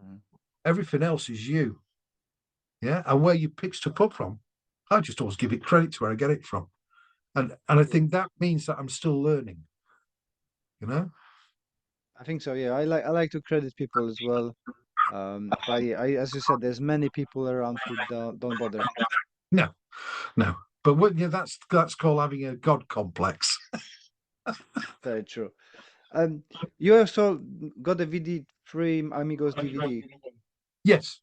A: Mm.
B: Everything else is you. Yeah, and where you pick stuff up from, I just always give it credit to where I get it from, and I think that means that I'm still learning. You know.
A: I think so. Yeah, I like to credit people as well. But yeah, as you said, there's many people around who don't bother.
B: No, no. But that's called having a god complex.
A: Very true. Um, you also got a free Amigos DVD.
B: Yes.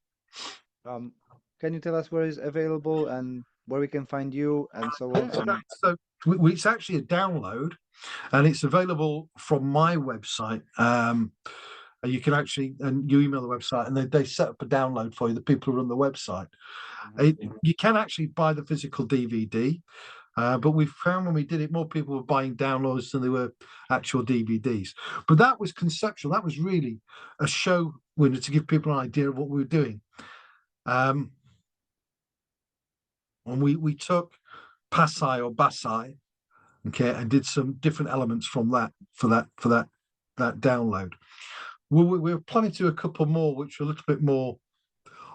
A: Um, can you tell us where it's available and where we can find you and so on? And
B: So it's actually a download, and it's available from my website. You can actually, and you email the website, and they set up a download for you. The people who run the website.
A: Mhm.
B: You can actually buy the physical DVD, but we found when we did it, more people were buying downloads than they were actual DVDs. But that was conceptual. That was really a show winner to give people an idea of what we were doing. And we took Pasai or Basai, okay, and did some different elements from that for that download. We're planning to do a couple more, which are a little bit more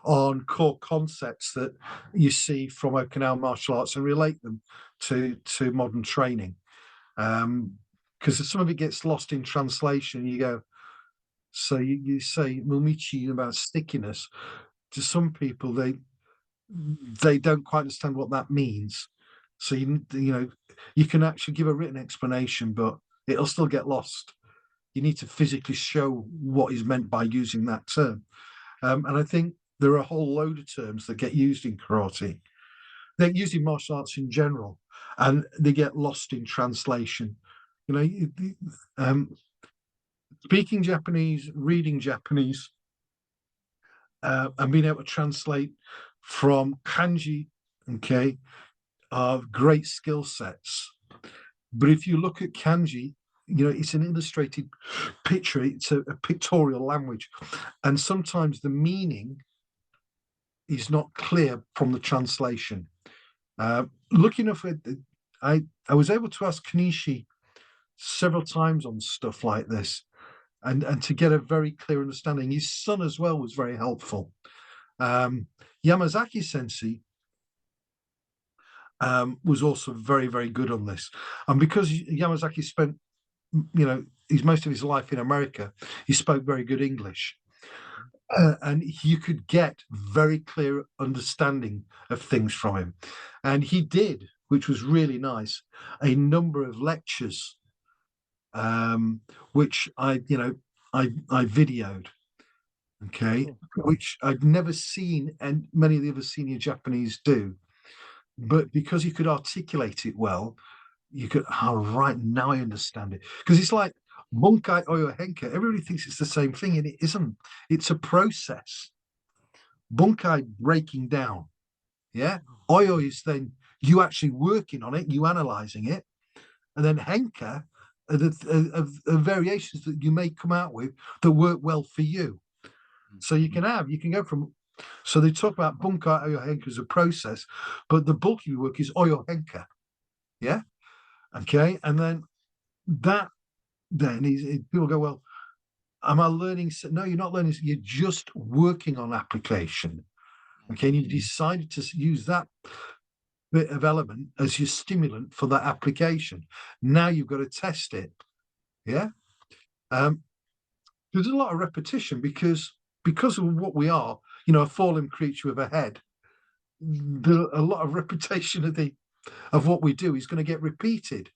B: on core concepts that you see from Okinawan martial arts and relate them to modern training. Because some of it gets lost in translation. You go, so you say mumichi about stickiness. To some people, they don't quite understand what that means. So you can actually give a written explanation, but it'll still get lost. You need to physically show what is meant by using that term. And I think there are a whole load of terms that get used in karate. They're used in martial arts in general, and they get lost in translation. You know, speaking Japanese, reading Japanese, and being able to translate from kanji, okay, are great skill sets. But if you look at kanji, it's an illustrated picture, it's a pictorial language. And sometimes the meaning is not clear from the translation. Looking at it, I was able to ask Kenichi several times on stuff like this, and to get a very clear understanding. His son as well was very helpful. Yamazaki Sensei was also very, very good on this. And because Yamazaki spent, most of his life in America, he spoke very good English. And you could get very clear understanding of things from him. And he did, which was really nice, a number of lectures, which I videoed, okay,
A: Cool.
B: which I'd never seen and many of the other senior Japanese do. But because he could articulate it well, you could, right, now I understand it. Because it's like Bunkai Oyo Henka, everybody thinks it's the same thing, and it isn't. It's a process. Bunkai breaking down. Yeah. Oyo is then you actually working on it, you analyzing it. And then Henka are the variations that you may come out with that work well for you. So you can go from, so they talk about Bunkai Oyo Henka as a process, but the bulk of your work is Oyo Henka. Yeah. Okay. And then that, then people go, well, am I learning? No, you're not learning. You're just working on application. Okay, and you decided to use that bit of element as your stimulant for that application. Now you've got to test it. Yeah. Um, there's a lot of repetition because of what we are, a fallen creature with a head. A lot of repetition of what we do is going to get repeated.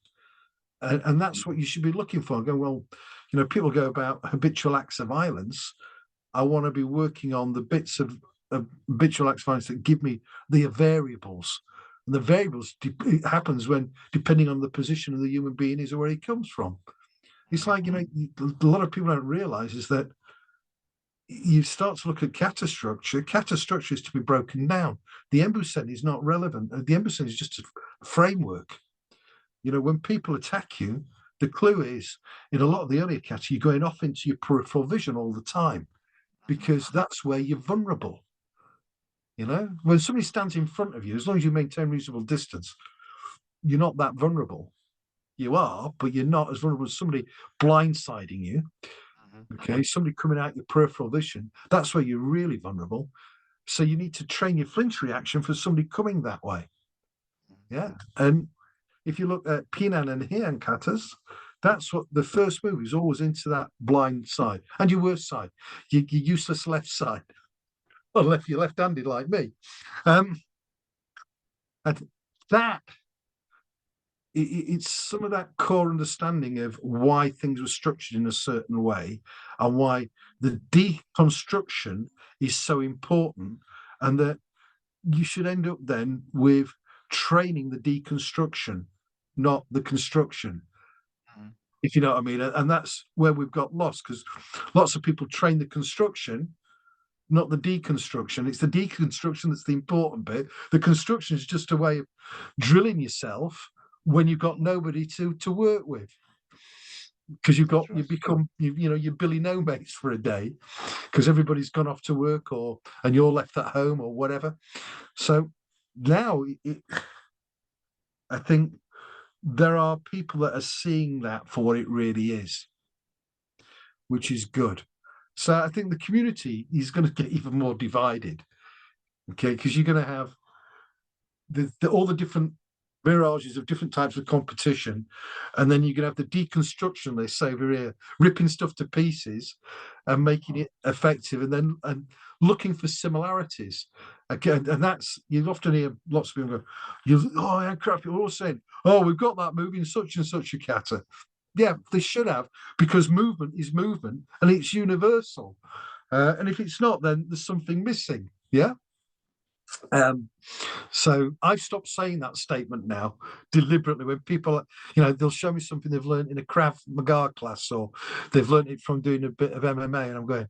B: And that's what you should be looking for. Going, well, people go about habitual acts of violence. I want to be working on the bits of habitual acts of violence that give me the variables. And the variables it happens when, depending on the position of the human being, is where he comes from. It's like, a lot of people don't realize is that you start to look at kata structure. Kata structure is to be broken down. The embusen is not relevant. The embusen is just a framework. When people attack you, the clue is in a lot of the earlier kata, you're going off into your peripheral vision all the time because that's where you're vulnerable. When somebody stands in front of you, as long as you maintain reasonable distance, you're not that vulnerable. You are, but you're not as vulnerable as somebody blindsiding you. Okay, somebody coming out your peripheral vision, that's where you're really vulnerable. So you need to train your flinch reaction for somebody coming that way. Yeah. And if you look at Pinan and Heian katas, that's what the first move is, always into that blind side and your worst side, your useless left side, unless you're left-handed like me. And that it's some of that core understanding of why things were structured in a certain way and why the deconstruction is so important, and that you should end up then with training the deconstruction, not the construction, if you know what I mean. And that's where we've got lost, because lots of people train the construction, not the deconstruction. It's the deconstruction that's the important bit. The construction is just a way of drilling yourself when you've got nobody to work with, because you're Billy No Mates for a day because everybody's gone off to work and you're left at home or whatever. So now I think there are people that are seeing that for what it really is, which is good. So I think the community is going to get even more divided, okay, because you're going to have all the different mirages of different types of competition, and then you're going to have the deconstruction, they say over here, ripping stuff to pieces and making it effective, and looking for similarities again. And that's, you often hear lots of people go, yeah, crap, people are all saying, we've got that move in such and such a kata. Yeah, they should have, because movement is movement and it's universal, and if it's not, then there's something missing. Yeah. So I've stopped saying that statement now deliberately. When people, they'll show me something they've learned in a Krav Maga class, or they've learned it from doing a bit of MMA, and I'm going,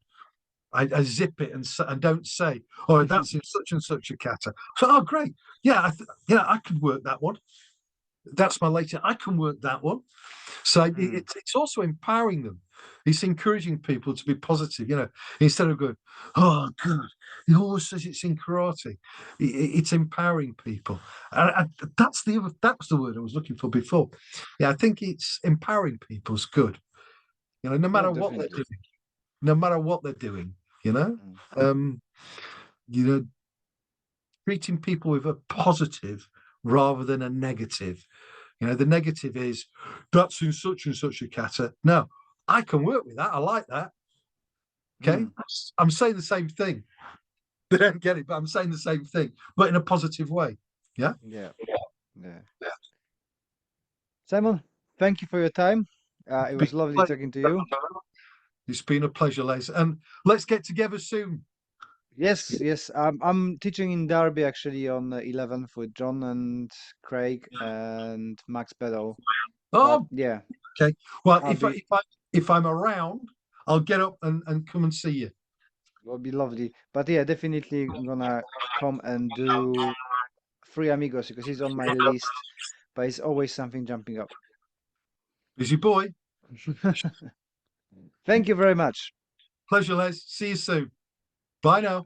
B: I zip it and don't say, that's in such and such a kata. So, great, yeah, I could work that one. That's my latest. I can work that one. So it's also empowering them. It's encouraging people to be positive, instead of going, oh, God, he always says it's in karate. It's empowering people. And that's the word I was looking for before. Yeah, I think it's empowering people's good. No matter what they're doing, no matter what they're doing, treating people with a positive rather than a negative. The negative is, that's in such and such a kata. No, I can work with that. I like that. Okay. I'm saying the same thing. They don't get it, but I'm saying the same thing, but in a positive way. Yeah.
A: Yeah. Simon, thank you for your time. It was lovely talking to you.
B: It's been a pleasure, Les. And let's get together soon.
A: Yes. I'm teaching in Derby actually on the 11th with John and Craig and Max Bedell.
B: Oh,
A: yeah.
B: Okay. Well, if I'm around, I'll get up and come and see you.
A: It will be lovely. But yeah, definitely I'm gonna come and do Free Amigos because he's on my list, but it's always something jumping up.
B: Busy boy.
A: Thank you very much.
B: Pleasure, Les. See you soon. Bye now.